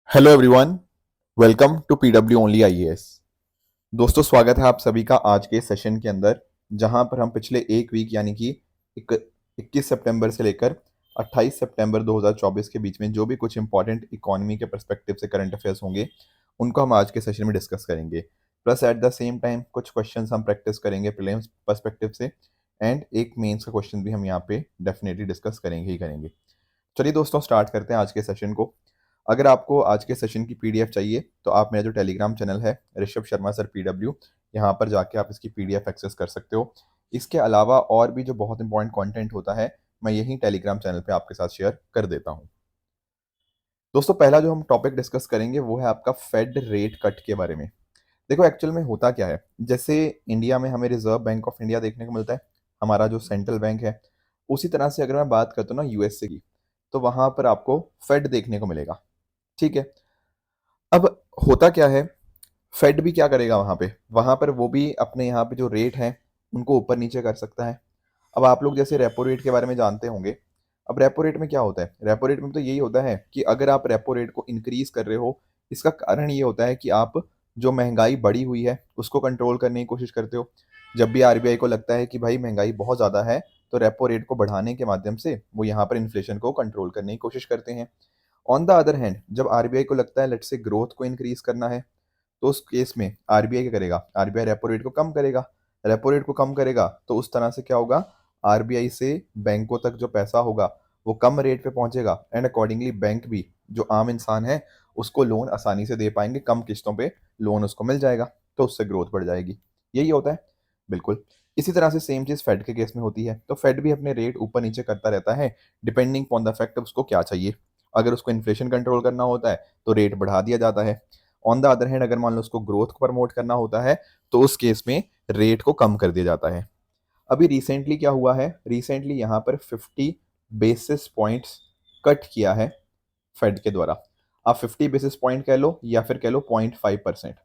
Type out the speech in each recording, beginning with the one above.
Hello everyone, welcome to PW only IAS. दोस्तों, स्वागत है आप सभी का आज के सेशन के अंदर, जहां पर हम पिछले एक वीक यानी कि 21 सितंबर से लेकर 28 सितंबर 2024 के बीच में जो भी कुछ इंपॉर्टेंट इकोनॉमी के पर्सपेक्टिव से करंट अफेयर्स होंगे, उनको हम आज के सेशन में डिस्कस करेंगे। Plus at the same time कुछ क्वेश्चंस हम प्रैक्टिस करेंगे प्रीलिम्स पर्सपेक्टिव से, एंड एक मेंस का क्वेश्चन भी हम यहाँ पे डेफिनेटली डिस्कस करेंगे ही करेंगे। चलिए दोस्तों, स्टार्ट करते हैं आज के सेशन को। अगर आपको आज के सेशन की पीडीएफ चाहिए तो आप मेरा जो टेलीग्राम चैनल है ऋषभ शर्मा सर पीडब्ल्यू, यहाँ पर जाके आप इसकी पीडीएफ एक्सेस कर सकते हो। इसके अलावा और भी जो बहुत इंपॉर्टेंट कंटेंट होता है, मैं यही टेलीग्राम चैनल पे आपके साथ शेयर कर देता हूँ। दोस्तों, पहला जो हम टॉपिक डिस्कस करेंगे वो है आपका फेड रेट कट के बारे में। देखो, एक्चुअल में होता क्या है, जैसे इंडिया में हमें रिजर्व बैंक ऑफ इंडिया देखने को मिलता है, हमारा जो सेंट्रल बैंक है। उसी तरह से अगर मैं बात करता हूँ ना यूएसए की, तो वहां पर आपको फेड देखने को मिलेगा। ठीक है। अब होता क्या है, फेड भी क्या करेगा वहां पर वो भी अपने यहाँ पे जो रेट है उनको ऊपर नीचे कर सकता है। अब आप लोग जैसे रेपो रेट के बारे में जानते होंगे। अब रेपो रेट में क्या होता है, रेपो रेट में तो यही होता है कि अगर आप रेपो रेट को इंक्रीज कर रहे हो, इसका कारण ये होता है कि आप जो महंगाई बढ़ी हुई है उसको कंट्रोल करने की कोशिश करते हो। जब भी आरबीआई को लगता है कि भाई महंगाई बहुत ज़्यादा है, तो रेपो रेट को बढ़ाने के माध्यम से वो यहाँ पर इन्फ्लेशन को कंट्रोल करने की कोशिश करते हैं। ऑन द अदर हैंड, जब आरबीआई को लगता है लेट्स से ग्रोथ को इंक्रीज करना है, तो उस केस में आरबीआई क्या करेगा, आरबीआई रेपो रेट को कम करेगा। रेपो रेट को कम करेगा तो उस तरह से क्या होगा, आरबीआई से बैंकों तक जो पैसा होगा वो कम रेट पे पहुंचेगा, एंड अकॉर्डिंगली बैंक भी, जो आम इंसान है, उसको लोन आसानी से दे पाएंगे, कम किस्तों पे लोन उसको मिल जाएगा, तो उससे ग्रोथ बढ़ जाएगी। यही होता है। बिल्कुल इसी तरह से सेम चीज फेड के केस में होती है। तो फेड भी अपने रेट ऊपर नीचे करता रहता है, डिपेंडिंग ऑन द फैक्ट उसको क्या चाहिए। अगर उसको इन्फ्लेशन कंट्रोल करना होता है तो रेट बढ़ा दिया जाता है। ऑन द अदर हैंड, अगर मान लो उसको ग्रोथ को प्रमोट करना होता है, तो उस केस में रेट को कम कर दिया जाता है। अभी रिसेंटली क्या हुआ है, रिसेंटली यहाँ पर 50 बेसिस पॉइंट्स कट किया है फेड के द्वारा। आप 50 बेसिस पॉइंट कह लो या फिर कह लो 0.5%,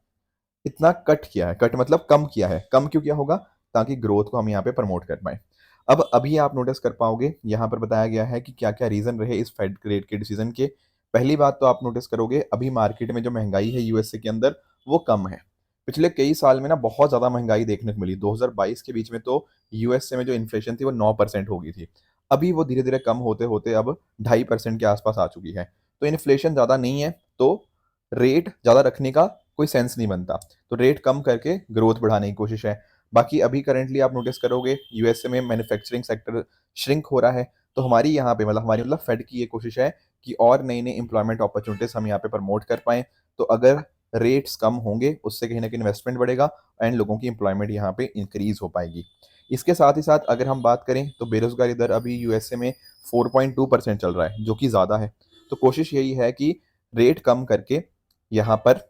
इतना कट किया है। कट मतलब कम किया है। कम क्यों किया होगा, ताकि ग्रोथ को हम यहाँ पे प्रमोट कर पाए। अब अभी आप नोटिस कर पाओगे, यहाँ पर बताया गया है कि क्या क्या रीजन रहे इस फेड रेट के डिसीजन के। पहली बात तो आप नोटिस करोगे, अभी मार्केट में जो महंगाई है यूएसए के अंदर वो कम है। पिछले कई साल में ना बहुत ज्यादा महंगाई देखने को मिली। 2022 के बीच में तो यूएसए में जो इन्फ्लेशन थी वो 9% हो गई थी। अभी वो धीरे धीरे कम होते होते अब 2.5% के आसपास आ चुकी है। तो इन्फ्लेशन ज्यादा नहीं है, तो रेट ज्यादा रखने का कोई सेंस नहीं बनता। तो रेट कम करके ग्रोथ बढ़ाने की कोशिश है। बाकी अभी करंटली आप नोटिस करोगे यूएसए में मैन्युफैक्चरिंग सेक्टर श्रिंक हो रहा है। तो हमारी यहाँ पे हमारी मतलब फेड की ये कोशिश है कि और नई नई इंप्लॉयमेंट अपॉर्चुनिटीज हम यहाँ पे प्रमोट कर पाएं। तो अगर रेट्स कम होंगे, उससे कहीं ना कहीं इन्वेस्टमेंट बढ़ेगा, एंड लोगों की इंप्लॉयमेंट यहाँ पे इंक्रीज हो पाएगी। इसके साथ ही साथ अगर हम बात करें तो बेरोजगारी दर अभी यूएसए में 4.2% चल रहा है, जो कि ज़्यादा है। तो कोशिश यही है कि रेट कम करके यहाँ पर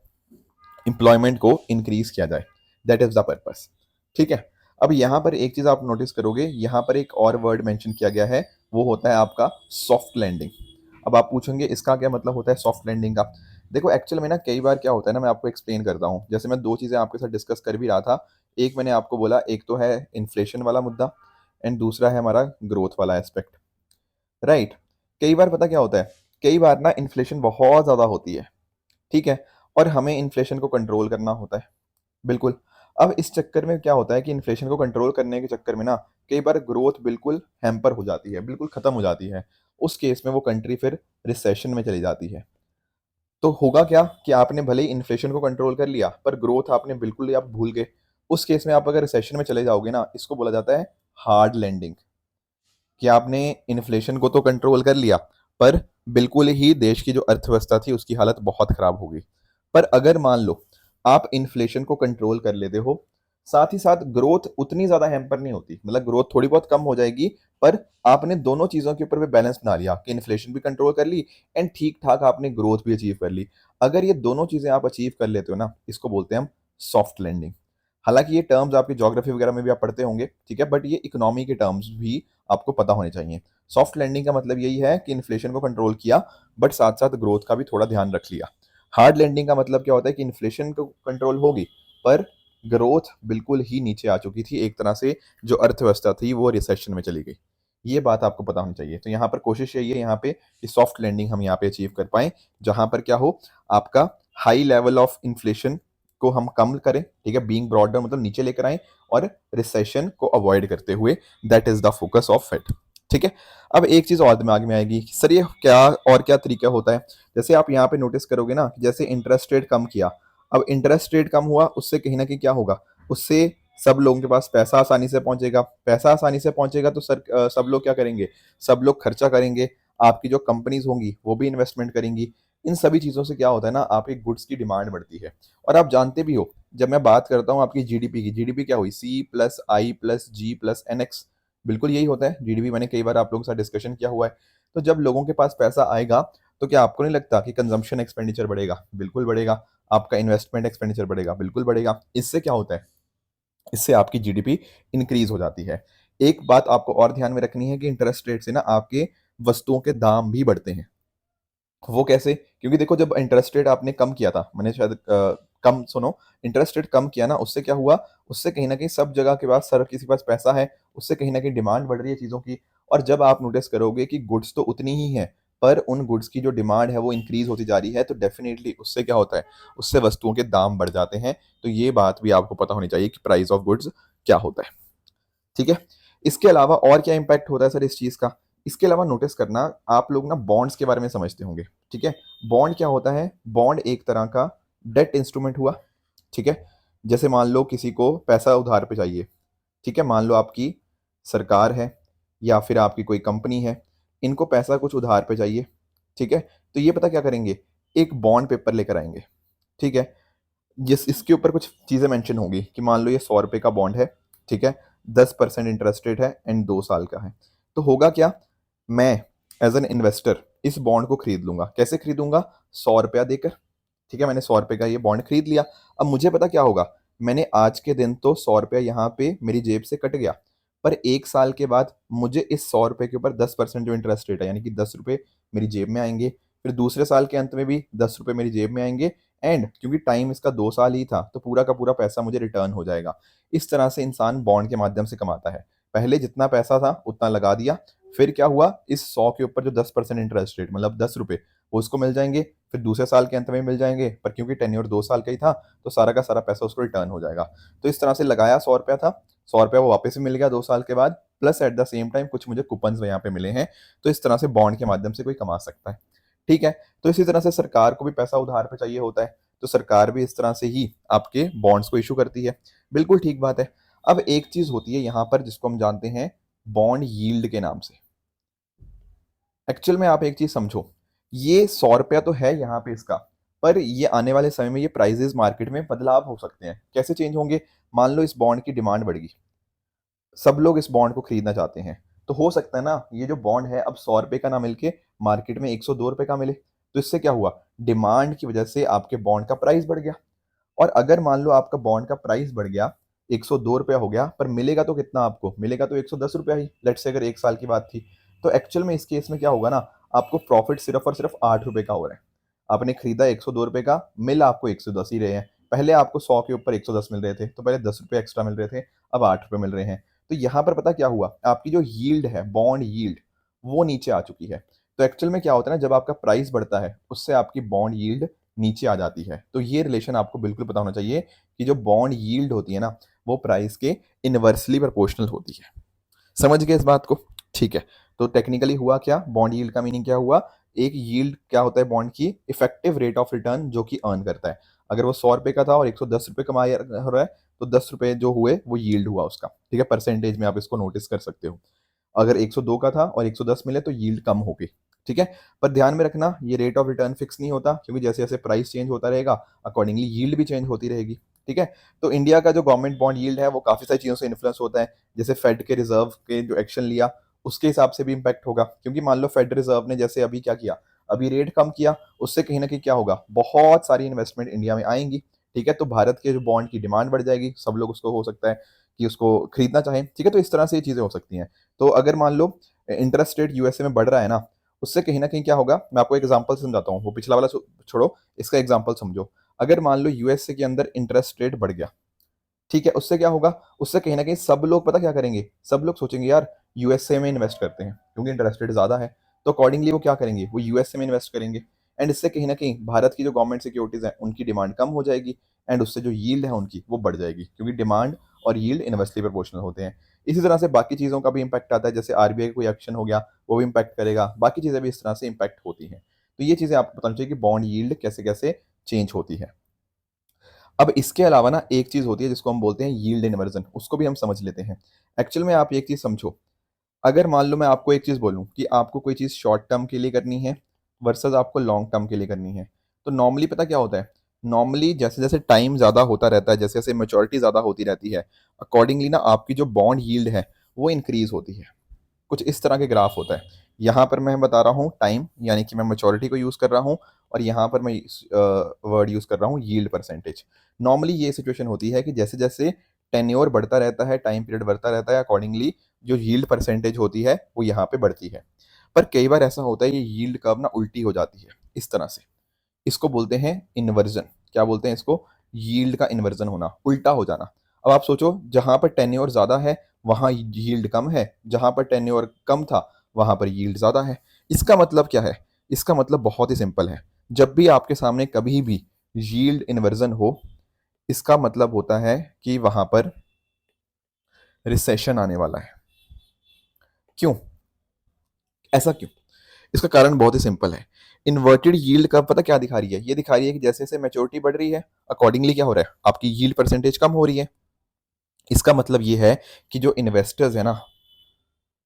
एम्प्लॉयमेंट को इंक्रीज किया जाए। That is the purpose. ठीक है। अब यहाँ पर एक चीज आप नोटिस करोगे, यहाँ पर एक और वर्ड मेंशन किया गया है, वो होता है आपका सॉफ्ट लैंडिंग। अब आप पूछेंगे इसका क्या मतलब होता है सॉफ्ट लैंडिंग का। देखो, एक्चुअल में ना कई बार क्या होता है ना, मैं आपको एक्सप्लेन करता हूँ। जैसे मैं दो चीजें आपके साथ डिस्कस कर भी रहा था। एक मैंने आपको बोला, एक तो है इन्फ्लेशन वाला मुद्दा, एंड दूसरा है हमारा ग्रोथ वाला एस्पेक्ट। राइट। कई बार पता क्या होता है, कई बार ना इन्फ्लेशन बहुत ज्यादा होती है। ठीक है। और हमें इन्फ्लेशन को कंट्रोल करना होता है। बिल्कुल। अब इस चक्कर में क्या होता है कि इन्फ्लेशन को कंट्रोल करने के चक्कर में ना कई बार ग्रोथ बिल्कुल हैम्पर हो जाती है, बिल्कुल खत्म हो जाती है। उस केस में वो कंट्री फिर रिसेशन में चली जाती है। तो होगा क्या कि आपने भले ही इन्फ्लेशन को कंट्रोल कर लिया, पर ग्रोथ आपने बिल्कुल ही आप भूल गए। उस केस में आप अगर रिसेशन में चले जाओगे ना, इसको बोला जाता है हार्ड लैंडिंग। कि आपने इन्फ्लेशन को तो कंट्रोल कर लिया, पर बिल्कुल ही देश की जो अर्थव्यवस्था थी उसकी हालत बहुत खराब हो गई। पर अगर मान लो आप इन्फ्लेशन को कंट्रोल कर लेते हो, साथ ही साथ ग्रोथ उतनी ज्यादा हैम्पर नहीं होती, मतलब ग्रोथ थोड़ी बहुत कम हो जाएगी, पर आपने दोनों चीजों के ऊपर भी बैलेंस बना लिया कि इन्फ्लेशन भी कंट्रोल कर ली, एंड ठीक ठाक आपने ग्रोथ भी अचीव कर ली। अगर ये दोनों चीजें आप अचीव कर लेते हो ना, इसको बोलते हैं हम सॉफ्ट लैंडिंग। हालांकि ये टर्म्स आपकी ज्योग्राफी वगैरह में भी आप पढ़ते होंगे, ठीक है, बट ये इकोनॉमी के टर्म्स भी आपको पता होने चाहिए। सॉफ्ट लैंडिंग का मतलब यही है कि इन्फ्लेशन को कंट्रोल किया, बट साथ साथ ग्रोथ का भी थोड़ा ध्यान रख लिया। हार्ड लैंडिंग का मतलब क्या होता है कि इन्फ्लेशन को कंट्रोल होगी, पर ग्रोथ बिल्कुल ही नीचे आ चुकी थी, एक तरह से जो अर्थव्यवस्था थी वो रिसेशन में चली गई। ये बात आपको पता होनी चाहिए। तो यहाँ पर कोशिश यही है यहाँ पे कि सॉफ्ट लैंडिंग हम यहाँ पे अचीव कर पाएँ, जहाँ पर क्या हो, आपका हाई लेवल ऑफ इन्फ्लेशन को हम कम करें, ठीक है? बीइंग ब्रॉट डाउन मतलब नीचे लेकर आएँ और रिसेशन को अवॉइड करते हुए, that is the focus of Fed, ठीक है? अब एक चीज़ और दिमाग में आएगी, सर ये क्या और क्या तरीका होता है? जैसे आप यहाँ पे नोटिस करोगे ना, जैसे इंटरेस्ट रेट कम किया, अब इंटरेस्ट रेट कम हुआ, उससे कहीं न कहीं क्या होगा? उससे सब लोगों के पास पैसा आसानी से पहुँचेगा। पैसा आसानी से पहुँचेगा तो सब लोग क्या करेंगे? सब लोग खर्चा करेंगे, आपकी जो कंपनीज़ होंगी, वो भी इन्वेस्टमेंट करेंगी। इन सभी चीज़ों से क्या होता है ना, आपकी गुड्स की डिमांड बढ़ती है। और आप जानते भी हो, जब मैं बात करता हूँ आपकी जीडीपी की, जीडीपी क्या हुई? सी प्लस आई प्लस जी प्लस एनएक्स, बिल्कुल यही होता है। जीडीपी मैंने कई बार आप लोगों के साथ डिस्कशन किया हुआ है। तो जब लोगों के पास पैसा आएगा, तो क्या आपको नहीं लगता कि कंजम्पशन एक्सपेंडिचर बढ़ेगा? बिल्कुल बढ़ेगा। आपका इन्वेस्टमेंट एक्सपेंडिचर बढ़ेगा? बिल्कुल बढ़ेगा। इससे क्या होता है? इससे आपकी जीडीपी इंक्रीज हो जाती है। एक बात आपको और ध्यान में रखनी है कि इंटरेस्ट रेट से ना आपके वस्तुओं के दाम भी बढ़ते हैं। वो कैसे? क्योंकि देखो, जब इंटरेस्ट रेट आपने कम किया था, मैंने शायद कम सुनो, इंटरेस्ट रेट कम किया ना, उससे क्या हुआ? उससे कहीं न कहीं सब जगह के पास, हर किसी के पास पैसा है, उससे कहीं न कहीं डिमांड बढ़ रही है चीज़ों की। और जब आप नोटिस करोगे कि गुड्स तो उतनी ही है, पर उन गुड्स की जो डिमांड है वो इंक्रीज़ होती जा रही है, तो डेफ़िनिटली उससे क्या होता है? उससे वस्तुओं के दाम बढ़ जाते हैं। तो ये बात भी आपको पता होनी चाहिए कि प्राइस ऑफ गुड्स क्या होता है। ठीक है? इसके अलावा और क्या इम्पैक्ट होता है सर इस चीज़ का? इसके अलावा नोटिस करना, आप लोग ना बॉन्ड्स के बारे में समझते होंगे, ठीक है? बॉन्ड क्या होता है? बॉन्ड एक तरह का डेट इंस्ट्रूमेंट हुआ, ठीक है? जैसे मान लो किसी को पैसा उधार पे चाहिए, ठीक है? मान लो आपकी सरकार है या फिर आपकी कोई कंपनी है, इनको पैसा कुछ उधार पे चाहिए, ठीक है? तो ये पता क्या करेंगे? एक बॉन्ड पेपर लेकर आएँगे, ठीक है? जिस इसके ऊपर कुछ चीज़ें मेंशन होंगी कि मान लो ये 100 रुपए का बॉन्ड है, ठीक है? 10% इंटरेस्ट रेट है एंड 2 साल का है। तो होगा क्या? मैं एज़ एन इन्वेस्टर इस बॉन्ड को खरीद लूँगा। कैसे खरीदूँगा? ₹100 देकर, ठीक है? मैंने ₹100 का ये बॉन्ड खरीद लिया। अब मुझे पता क्या होगा? मैंने आज के दिन तो ₹100 यहाँ पे मेरी जेब से कट गया, पर 1 साल के बाद मुझे इस ₹100 के ऊपर 10% जो इंटरेस्ट रेट है, यानी कि ₹10 मेरी जेब में आएँगे। फिर दूसरे साल के अंत में भी ₹10 मेरी जेब में आएँगे एंड क्योंकि टाइम इसका 2 साल ही था, तो पूरा का पूरा पैसा मुझे रिटर्न हो जाएगा। इस तरह से इंसान बॉन्ड के माध्यम से कमाता है। पहले जितना पैसा था उतना लगा दिया, फिर क्या हुआ? इस 100 के ऊपर जो 10% इंटरेस्ट रेट मतलब ₹10 वो उसको मिल जाएँगे, फिर दूसरे साल के अंत में मिल जाएँगे, पर क्योंकि टेन्योर 2 साल का ही था, तो सारा का सारा पैसा उसको रिटर्न हो जाएगा। तो इस तरह से लगाया ₹100 था, ₹100 वो वापस भी मिल गया 2 साल के बाद, plus at the same time कुछ मुझे कूपन्स यहाँ पे मिले हैं। तो इस तरह से बॉन्ड के माध्यम से कोई कमा सकता है। ठीक है? तो इसी तरह से सरकार को भी पैसा उधार पे चाहिए होता है, तो सरकार भी इस तरह से ही आपके बॉन्ड्स को इश्यू करती है। बिल्कुल ठीक बात है। अब एक चीज़ होती है यहाँ पर जिसको हम जानते हैं बॉन्ड यील्ड के नाम से। एक्चुअल में आप एक चीज़ समझो, ये ₹100 तो है यहाँ पे इसका, पर ये आने वाले समय में ये प्राइसेज़ मार्केट में बदलाव हो सकते हैं। कैसे चेंज होंगे? मान लो इस बॉन्ड की डिमांड बढ़ गई, सब लोग इस बॉन्ड को खरीदना चाहते हैं, तो हो सकता है ना ये जो बॉन्ड है अब ₹100 का ना मिलके मार्केट में ₹102 का मिले। तो इससे क्या हुआ? डिमांड की वजह से आपके बॉन्ड का प्राइस बढ़ गया। और अगर मान लो आपका बॉन्ड का प्राइस बढ़ गया, ₹102 हो गया, पर मिलेगा तो कितना आपको? मिलेगा तो ₹110 ही, लेट्स से अगर 1 साल की बात थी। तो एक्चुअल में इस केस में क्या होगा ना, आपको प्रॉफिट सिर्फ़ और सिर्फ़ ₹8 का हो रहा है। आपने खरीदा ₹102 का, मिल आपको 110 ही रहे हैं। पहले आपको 100 के ऊपर 110 मिल रहे थे, तो पहले ₹10 एक्स्ट्रा मिल रहे थे, अब ₹8 मिल रहे हैं। तो यहाँ पर पता क्या हुआ? आपकी जो यील्ड है, बॉन्ड यील्ड, वो नीचे आ चुकी है। तो एक्चुअल में क्या होता है ना, जब आपका प्राइस बढ़ता है, उससे आपकी बॉन्ड यील्ड नीचे आ जाती है। तो ये रिलेशन आपको बिल्कुल पता होना चाहिए कि जो बॉन्ड यील्ड होती है ना, वो प्राइस के इनवर्सली प्रोपोर्शनल होती है। समझ गए इस बात को? ठीक है। तो टेक्निकली हुआ क्या? बॉन्ड यील्ड का मीनिंग क्या हुआ? एक यील्ड क्या होता है बॉन्ड की? इफेक्टिव रेट ऑफ रिटर्न जो कि अर्न करता है। अगर वो ₹100 का था और ₹110 कमाया हो रहा है, तो ₹10 जो हुए वो यील्ड हुआ उसका। ठीक है? परसेंटेज में आप इसको नोटिस कर सकते हो। अगर 102 का था और 110 मिले तो यील्ड कम हो गई, ठीक है? पर ध्यान में रखना ये रेट ऑफ रिटर्न फिक्स नहीं होता, क्योंकि जैसे-जैसे प्राइस चेंज होता रहेगा, अकॉर्डिंगली यील्ड भी चेंज होती रहेगी, ठीक है? तो इंडिया का जो गवर्नमेंट बॉन्ड यील्ड है वो काफ़ी सारी चीज़ों से इन्फ्लुएंस होता है। जैसे फेड के रिज़र्व के जो एक्शन लिया, उसके हिसाब से भी इम्पैक्ट होगा, क्योंकि मान लो फेड रिज़र्व ने जैसे अभी क्या किया, अभी रेट कम किया, उससे कहीं न कहीं क्या होगा, बहुत सारी इन्वेस्टमेंट इंडिया में आएँगी, ठीक है? तो भारत के जो बॉन्ड की डिमांड बढ़ जाएगी, सब लोग उसको हो सकता है कि उसको खरीदना चाहें, ठीक है? तो इस तरह से ये चीज़ें हो सकती हैं। तो अगर मान लो इंटरेस्ट रेट यूएसए में बढ़ रहा है ना, उससे कहीं न कहीं क्या होगा, मैं आपको एक एग्ज़ाम्पल समझाता हूँ, वो पिछला वाला छोड़ो, इसका एग्ज़ाम्पल समझो। अगर मान लो यूएसए के अंदर इंटरेस्ट रेट बढ़ गया, ठीक है? उससे क्या होगा, उससे कहीं न कहीं सब लोग पता क्या करेंगे? सब लोग सोचेंगे यार यूएसए में इन्वेस्ट करते हैं क्योंकि इंटरेस्ट रेट ज़्यादा है, तो अकॉर्डिंगली वो क्या करेंगे, वो यूएसए में इन्वेस्ट करेंगे। एंड इससे कहीं ना कहीं भारत की जो गवर्नमेंट सिक्योरिटीज़ हैं उनकी डिमांड कम हो जाएगी, एंड उससे जो यील्ड है उनकी वो बढ़ जाएगी, क्योंकि डिमांड और यील्ड इन्वेर्सली प्रोपोर्शनल होते हैं। इसी तरह से बाकी चीज़ों का भी इम्पैक्ट आता है, जैसे आरबीआई का कोई एक्शन हो गया वो भी इम्पैक्ट करेगा, बाकी चीज़ें भी इस तरह से इम्पैक्ट होती हैं। तो ये चीज़ें आपको बतानी चाहिए कि बॉन्ड यील्ड कैसे कैसे चेंज होती है। अब इसके अलावा ना एक चीज़ होती है जिसको हम बोलते हैं यील्ड इन्वर्जन, उसको भी हम समझ लेते हैं। एक्चुअल में आप एक चीज़ समझो, अगर मान लो मैं आपको एक चीज़ बोलूँ कि आपको कोई चीज़ शॉर्ट टर्म के लिए करनी है वर्सेस आपको लॉन्ग टर्म के लिए करनी है, तो नॉर्मली पता क्या होता है, नॉर्मली जैसे जैसे टाइम ज़्यादा होता रहता है, जैसे जैसे मैच्योरिटी ज़्यादा होती रहती है, अकॉर्डिंगली ना आपकी जो बॉन्ड यील्ड है वो इंक्रीज होती है। कुछ इस तरह के ग्राफ होता है। यहाँ पर मैं बता रहा हूँ टाइम, यानी कि मैं मैच्योरिटी को यूज़ कर रहा हूँ, और यहाँ पर मैं वर्ड यूज़ कर रहा हूँ यील्ड परसेंटेज। नॉर्मली ये सिचुएशन होती है कि जैसे जैसे टेन्योर बढ़ता रहता है, टाइम पीरियड बढ़ता रहता है, अकॉर्डिंगली जो यील्ड परसेंटेज होती है वो यहाँ पे बढ़ती है। पर कई बार ऐसा होता है ये यील्ड कर्व ना उल्टी हो जाती है इस तरह से, इसको बोलते हैं इन्वर्जन। क्या बोलते हैं इसको, यील्ड का इन्वर्जन होना, उल्टा हो जाना। अब आप सोचो, जहां पर टेन्योर ज्यादा है वहां यील्ड कम है, जहां पर टेन्योर कम था वहां पर यील्ड ज्यादा है। इसका मतलब क्या है, इसका मतलब बहुत ही सिंपल है। जब भी आपके सामने कभी भी यील्ड इन्वर्जन हो, इसका मतलब होता है कि वहां पर रिसेशन आने वाला है। क्यों, ऐसा क्यों? इसका कारण बहुत ही सिंपल है। इन्वर्टेड यील्ड कर्व पता क्या दिखा रही है, ये दिखा रही है कि जैसे जैसे मैच्योरिटी बढ़ रही है, अकॉर्डिंगली क्या हो रहा है, आपकी यील्ड परसेंटेज कम हो रही है। इसका मतलब ये है कि जो इन्वेस्टर्स है ना,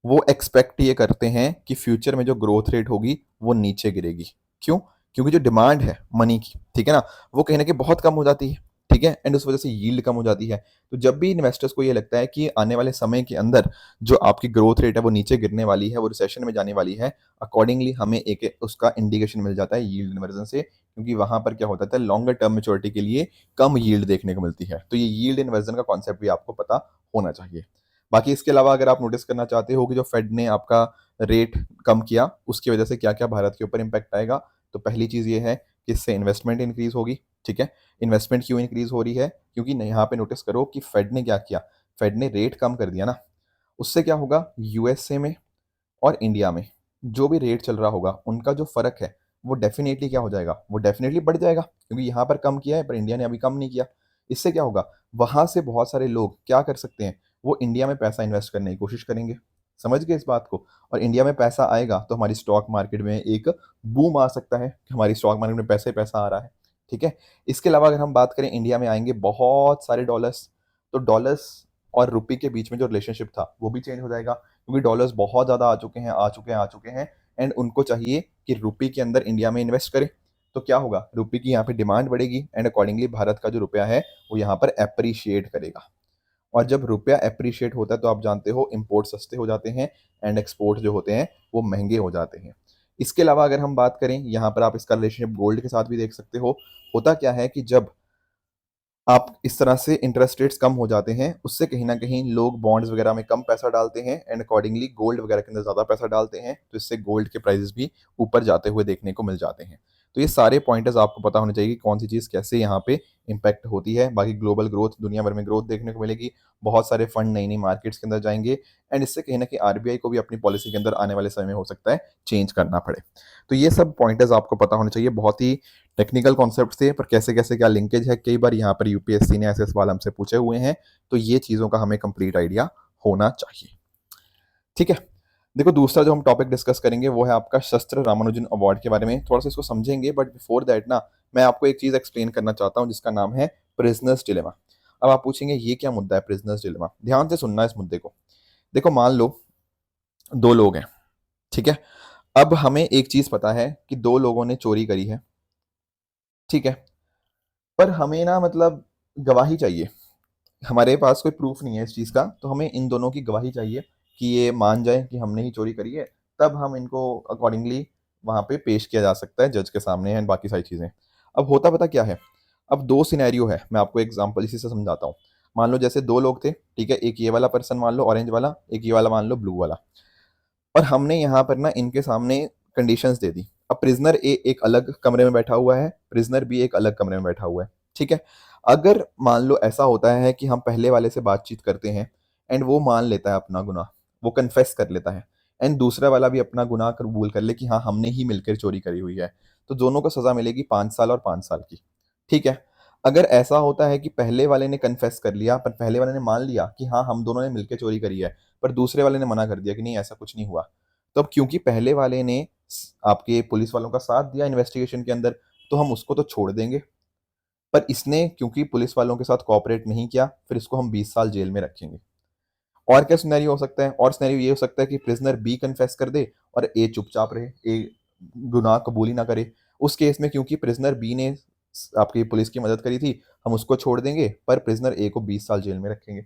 वो एक्सपेक्ट ये करते हैं कि फ्यूचर में जो ग्रोथ रेट होगी वो नीचे गिरेगी। क्यों? क्योंकि जो डिमांड है मनी की, ठीक है ना, वो कहीं ना कहीं बहुत कम हो जाती है, ठीक है, एंड उस वजह से यील्ड कम हो जाती है। तो जब भी इन्वेस्टर्स को ये लगता है कि आने वाले समय के अंदर जो आपकी ग्रोथ रेट है वो नीचे गिरने वाली है, वो रिसेशन में जाने वाली है, अकॉर्डिंगली हमें एक उसका इंडिकेशन मिल जाता है यील्ड इन्वर्जन से, क्योंकि वहां पर क्या होता है, लॉन्गर टर्म मेच्योरिटी के लिए कम यील्ड देखने को मिलती है। तो ये यील्ड इन्वर्जन का कॉन्सेप्ट भी आपको पता होना चाहिए। बाकी इसके अलावा अगर आप नोटिस करना चाहते हो कि जो फेड ने आपका रेट कम किया उसकी वजह से क्या क्या भारत के ऊपर इम्पैक्ट आएगा, तो पहली चीज़ ये है कि इससे इन्वेस्टमेंट इंक्रीज होगी। ठीक है, इन्वेस्टमेंट क्यों इंक्रीज हो रही है, क्योंकि यहाँ पे नोटिस करो कि फेड ने क्या किया, फेड ने रेट कम कर दिया ना, उससे क्या होगा, यूएसए में और इंडिया में जो भी रेट चल रहा होगा उनका जो फर्क है वो डेफिनेटली क्या हो जाएगा, वो डेफिनेटली बढ़ जाएगा, क्योंकि यहाँ पर कम किया है पर इंडिया ने अभी कम नहीं किया। इससे क्या होगा, वहां से बहुत सारे लोग क्या कर सकते हैं, वो इंडिया में पैसा इन्वेस्ट करने की कोशिश करेंगे। समझ गए इस बात को? और इंडिया में पैसा आएगा तो हमारी स्टॉक मार्केट में एक बूम आ सकता है कि हमारी स्टॉक मार्केट में पैसे पैसा आ रहा है। ठीक है, इसके अलावा अगर हम बात करें, इंडिया में आएंगे बहुत सारे डॉलर्स, तो डॉलर्स और रुपये के बीच में जो रिलेशनशिप था वो भी चेंज हो जाएगा, क्योंकि डॉलर्स बहुत ज़्यादा आ चुके हैं एंड उनको चाहिए कि रुपये के अंदर इंडिया में इन्वेस्ट करें। तो क्या होगा, रुपये की यहाँ पे डिमांड बढ़ेगी एंड अकॉर्डिंगली भारत का जो रुपया है वो यहाँ पर एप्रिशिएट करेगा। और जब रुपया एप्रिशिएट होता है तो आप जानते हो इंपोर्ट सस्ते हो जाते हैं एंड एक्सपोर्ट जो होते हैं वो महंगे हो जाते हैं। इसके अलावा अगर हम बात करें, यहाँ पर आप इसका रिलेशनशिप गोल्ड के साथ भी देख सकते हो। होता क्या है कि जब आप इस तरह से इंटरेस्ट रेट्स कम हो जाते हैं, उससे कहीं ना कहीं लोग बॉन्ड्स वगैरह में कम पैसा डालते हैं एंड अकॉर्डिंगली गोल्ड वगैरह के अंदर ज़्यादा पैसा डालते हैं, तो इससे गोल्ड के प्राइसेस भी ऊपर जाते हुए देखने को मिल जाते हैं। तो ये सारे पॉइंटर्स आपको पता होने चाहिए कि कौन सी चीज़ कैसे यहाँ पे इम्पैक्ट होती है। बाकी ग्लोबल ग्रोथ, दुनिया भर में ग्रोथ देखने को मिलेगी, बहुत सारे फंड नई नई मार्केट्स के अंदर जाएंगे, एंड इससे कहीं ना कहीं आरबीआई को भी अपनी पॉलिसी के अंदर आने वाले समय में हो सकता है चेंज करना पड़े। तो ये सब पॉइंटर्स आपको पता होने चाहिए। बहुत ही टेक्निकल कॉन्सेप्ट थे, पर कैसे कैसे क्या लिंकेज है, कई बार यहाँ पर यूपीएससी ने ऐसे सवाल हमसे पूछे हुए हैं, तो ये चीज़ों का हमें कंप्लीट आइडिया होना चाहिए। ठीक है, देखो दूसरा जो हम टॉपिक डिस्कस करेंगे वो है आपका शस्त्र रामानुजन अवार्ड के बारे में। थोड़ा सा इसको समझेंगे, बट बिफोर दैट ना मैं आपको एक चीज़ एक्सप्लेन करना चाहता हूँ जिसका नाम है प्रिजनर्स डिलेमा। अब आप पूछेंगे ये क्या मुद्दा है प्रिजनर्स डिलेमा, ध्यान से सुनना इस मुद्दे को। देखो मान लो दो लोग हैं, ठीक है, अब हमें एक चीज़ पता है कि दो लोगों ने चोरी करी है, ठीक है, पर हमें ना मतलब गवाही चाहिए, हमारे पास कोई प्रूफ नहीं है इस चीज़ का, तो हमें इन दोनों की गवाही चाहिए कि ये मान जाए कि हमने ही चोरी करी है, तब हम इनको अकॉर्डिंगली वहाँ पे पेश किया जा सकता है जज के सामने एंड बाकी सारी चीज़ें। अब होता पता क्या है, अब दो सिनेरियो है, मैं आपको एग्जांपल इसी से समझाता हूँ। मान लो जैसे दो लोग थे, ठीक है, एक ये वाला पर्सन मान लो ऑरेंज वाला, एक ये वाला मान लो ब्लू वाला, और हमने यहाँ पर ना इनके सामने कंडीशंस दे दी। अब प्रिजनर ए एक अलग कमरे में बैठा हुआ है, प्रिजनर बी एक अलग कमरे में बैठा हुआ है, ठीक है। अगर मान लो ऐसा होता है कि हम पहले वाले से बातचीत करते हैं एंड वो मान लेता है अपना गुनाह, वो कन्फेस कर लेता है, एंड दूसरा वाला भी अपना गुनाह कबूल कर ले कि हाँ हमने ही मिलकर चोरी करी हुई है, तो दोनों को सजा मिलेगी 5 साल और 5 साल की। ठीक है। अगर ऐसा होता है कि पहले वाले ने कन्फेस कर लिया, पर पहले वाले ने मान लिया कि हाँ हम दोनों ने मिलकर चोरी करी है, पर दूसरे वाले ने मना कर दिया कि नहीं ऐसा कुछ नहीं हुआ, तो अब क्योंकि पहले वाले ने आपके पुलिस वालों का साथ दिया इन्वेस्टिगेशन के अंदर, तो हम उसको तो छोड़ देंगे, पर इसने क्योंकि पुलिस वालों के साथ कोऑपरेट नहीं किया, फिर इसको हम 20 साल जेल में रखेंगे। और क्या सिनेरियो हो सकता है? और सिनेरियो ये हो सकता है कि प्रिजनर बी कन्फेस कर दे और ए चुपचाप रहे, ए गुनाह कबूल ही ना करे। उस केस में क्योंकि प्रिजनर बी ने आपकी पुलिस की मदद करी थी, हम उसको छोड़ देंगे, पर प्रिजनर ए को 20 साल जेल में रखेंगे।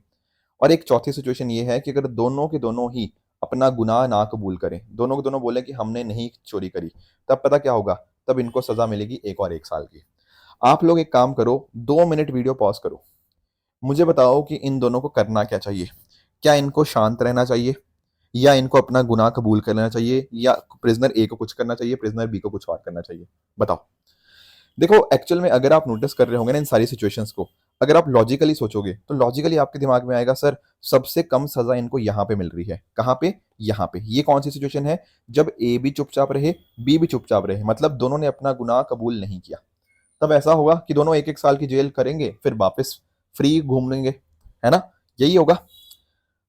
और एक चौथी सिचुएशन ये है कि अगर दोनों के दोनों ही अपना गुनाह ना कबूल करें, दोनों के दोनों बोले कि हमने नहीं चोरी करी, तब पता क्या होगा? तब इनको सजा मिलेगी 1 और 1 साल की। आप लोग एक काम करो, 2 मिनट वीडियो पॉज करो, मुझे बताओ कि इन दोनों को करना क्या चाहिए। क्या इनको शांत रहना चाहिए, या इनको अपना गुनाह कबूल कर लेना चाहिए, या प्रिजनर ए को कुछ करना चाहिए, प्रिजनर बी को कुछ और करना चाहिए? बताओ। देखो एक्चुअल में अगर आप नोटिस कर रहे होंगे ना इन सारी सिचुएशंस को, अगर आप लॉजिकली सोचोगे तो लॉजिकली आपके दिमाग में आएगा सर सबसे कम सजा इनको यहाँ पे मिल रही है। कहाँ पे? यहाँ पे। ये कौन सी सिचुएशन है? जब ए भी चुपचाप रहे, बी भी चुपचाप रहे, मतलब दोनों ने अपना गुनाह कबूल नहीं किया। तब ऐसा होगा कि दोनों 1-1 साल की जेल करेंगे, फिर वापस फ्री घूम लेंगे, है ना? यही होगा।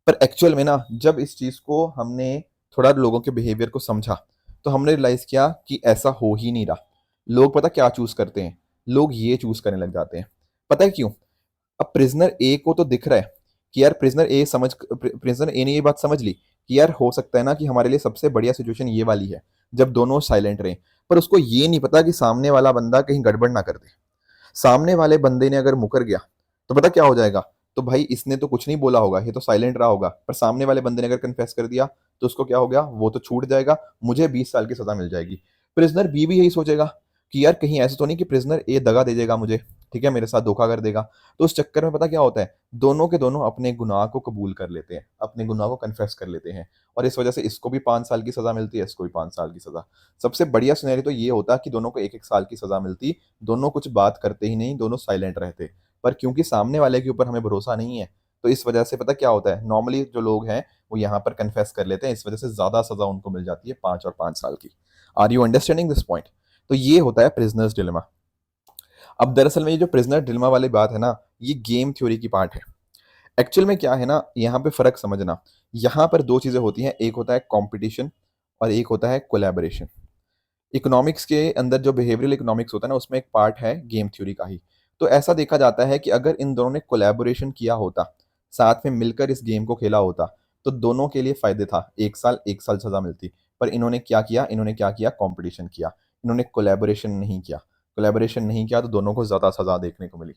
पर एक्चुअल में ना जब इस चीज को हमने थोड़ा लोगों के बिहेवियर को समझा, तो हमने रियलाइज किया कि ऐसा हो ही नहीं रहा। लोग पता क्या चूज करते हैं? लोग ये चूज करने लग जाते हैं। पता है क्यों? अब प्रिजनर ए को तो दिख रहा है कि यार प्रिजनर ए ने ये बात समझ ली कि यार हो सकता है ना कि हमारे लिए सबसे बढ़िया सिचुएशन ये वाली है जब दोनों साइलेंट रहे। पर उसको ये नहीं पता कि सामने वाला बंदा कहीं गड़बड़ ना कर दे। सामने वाले बंदे ने अगर मुकर गया तो पता क्या हो जाएगा? तो भाई इसने तो कुछ नहीं बोला होगा, ये तो साइलेंट रहा होगा, पर सामने वाले बंदे ने अगर कन्फेस कर दिया तो उसको क्या हो गया? वो तो छूट जाएगा, मुझे 20 साल की सजा मिल जाएगी। प्रिजनर बी भी यही सोचेगा कि यार कहीं ऐसा तो नहीं कि प्रिजनर ए दगा दे देगा मुझे, ठीक है, मेरे साथ धोखा कर देगा। तो उस चक्कर में पता क्या होता है? दोनों के दोनों अपने गुनाह को कबूल कर लेते हैं, अपने गुनाह को कन्फेस कर लेते हैं, और इस वजह से इसको भी 5 साल की सजा मिलती है, इसको भी 5 साल की सजा। सबसे बढ़िया सिनेरियो तो ये होता कि दोनों को 1-1 साल की सजा मिलती, दोनों कुछ बात करते ही नहीं, दोनों साइलेंट रहते। पर क्योंकि सामने वाले के ऊपर हमें भरोसा नहीं है, तो इस वजह से पता क्या होता है? नॉर्मली जो लोग हैं वो यहाँ पर कन्फेस कर लेते हैं, इस वजह से ज्यादा सजा उनको मिल जाती है, 5 और 5 साल की। Are you understanding this point? तो ये होता है प्रिजनर्स डिलेमा। अब दरअसल में ये जो प्रिजनर डिलेमा वाली बात है ना, ये गेम थ्योरी की पार्ट है। एक्चुअल में क्या है ना, यहाँ पे फर्क समझना। यहाँ पर दो चीजें होती हैं, एक होता है कंपटीशन और एक होता है कोलैबोरेशन। इकोनॉमिक्स के अंदर जो बिहेवियरल इकोनॉमिक्स होता है ना, उसमें एक पार्ट है गेम थ्योरी का ही। तो ऐसा देखा जाता है कि अगर इन दोनों ने कोलैबोरेशन किया होता, साथ में मिलकर इस गेम को खेला होता, तो दोनों के लिए फायदे था, 1 साल 1 साल सजा मिलती। पर इन्होंने क्या किया? इन्होंने क्या किया? कंपटीशन किया। इन्होंने कोलैबोरेशन नहीं किया। कोलैबोरेशन नहीं किया तो दोनों को ज्यादा सजा देखने को मिली।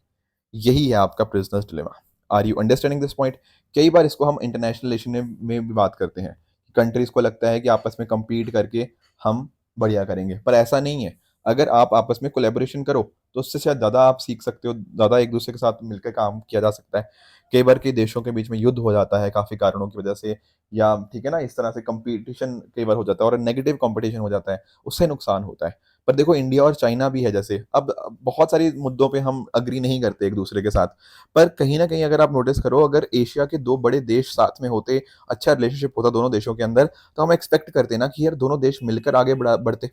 यही है आपका prisoner's dilemma. Are you understanding this point? कई बार इसको हम इंटरनेशनल रिलेशन में भी बात करते हैं। कंट्रीज को लगता है कि आपस में compete करके हम बढ़िया करेंगे, पर ऐसा नहीं है। अगर आप आपस में कोलैबोरेशन करो तो उससे शायद ज़्यादा आप सीख सकते हो, ज़्यादा एक दूसरे के साथ मिलकर काम किया जा सकता है। कई बार कई देशों के बीच में युद्ध हो जाता है काफ़ी कारणों की वजह से, या ठीक है ना, इस तरह से कंपटीशन कई बार हो जाता है और नेगेटिव कंपटीशन हो जाता है, उससे नुकसान होता है। पर देखो इंडिया और चाइना भी है, जैसे अब बहुत सारी मुद्दों पे हम अग्री नहीं करते एक दूसरे के साथ, पर कहीं ना कहीं अगर आप नोटिस करो, अगर एशिया के दो बड़े देश साथ में होते, अच्छा रिलेशनशिप होता दोनों देशों के अंदर, तो हम एक्सपेक्ट करते ना कि यार दोनों देश मिलकर आगे बढ़ते,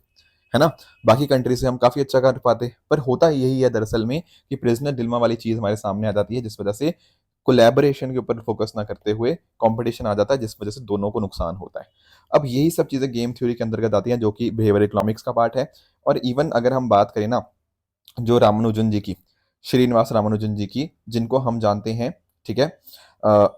है ना, बाकी कंट्री से हम काफी अच्छा कर पाते। पर होता यही है दरअसल में कि प्रिजनर डिल्मा वाली चीज हमारे सामने आ जाती है, जिस वजह से कोलैबोरेशन के ऊपर फोकस ना करते हुए कंपटीशन आ जाता है, जिस वजह से दोनों को नुकसान होता है। अब यही सब चीजें गेम थ्योरी के अंतर्गत आती हैं, जो कि बिहेवियर इकोनॉमिक्स का पार्ट है। और इवन अगर हम बात करें ना, जो रामानुजन जी की, श्रीनिवास रामानुजन जी की, जिनको हम जानते हैं, ठीक है,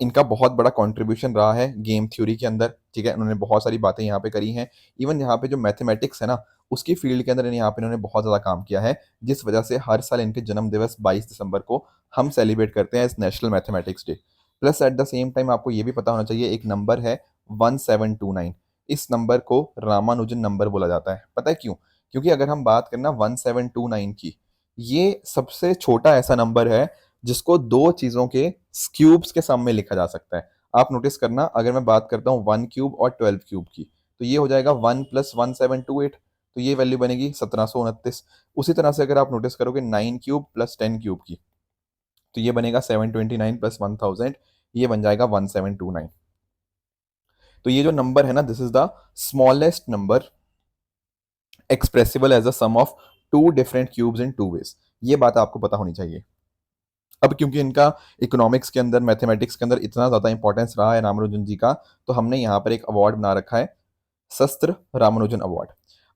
इनका बहुत बड़ा कंट्रीब्यूशन रहा है गेम थ्योरी के अंदर, ठीक है, उन्होंने बहुत सारी बातें यहाँ पे करी हैं। इवन यहाँ पे जो मैथमेटिक्स है ना, उसकी फील्ड के अंदर यहाँ पे इन्होंने बहुत ज़्यादा काम किया है, जिस वजह से हर साल इनके जन्म दिवस 22 दिसंबर को हम सेलिब्रेट करते हैं इस national mathematics day. Plus at the same time आपको ये भी पता होना चाहिए, एक नंबर है 1729, इस नंबर को रामानुजन नंबर बोला जाता है। पता है क्यों? क्योंकि अगर हम बात करें ना 1729 की, ये सबसे छोटा ऐसा नंबर है जिसको दो चीजों के क्यूब्स के सम में लिखा जा सकता है। आप नोटिस करना, अगर मैं बात करता हूँ 1 क्यूब और 12 क्यूब की, तो ये हो जाएगा 1 + 1728, तो ये वैल्यू बनेगी 1729। उसी तरह से अगर आप नोटिस करोगे 9 क्यूब प्लस 10 क्यूब की, तो ये बनेगा 729 + 1000, ये बन जाएगा 1729। तो ये जो नंबर है ना, this is the smallest number expressible as a sum of two different cubes in two ways. ये बात आपको पता होनी चाहिए। अब क्योंकि इनका इकोनॉमिक्स के अंदर, मैथमेटिक्स के अंदर इतना ज़्यादा इंपॉर्टेंस रहा है रामानुजन जी का, तो हमने यहाँ पर एक अवार्ड बना रखा है, शस्त्र रामानुजन अवार्ड।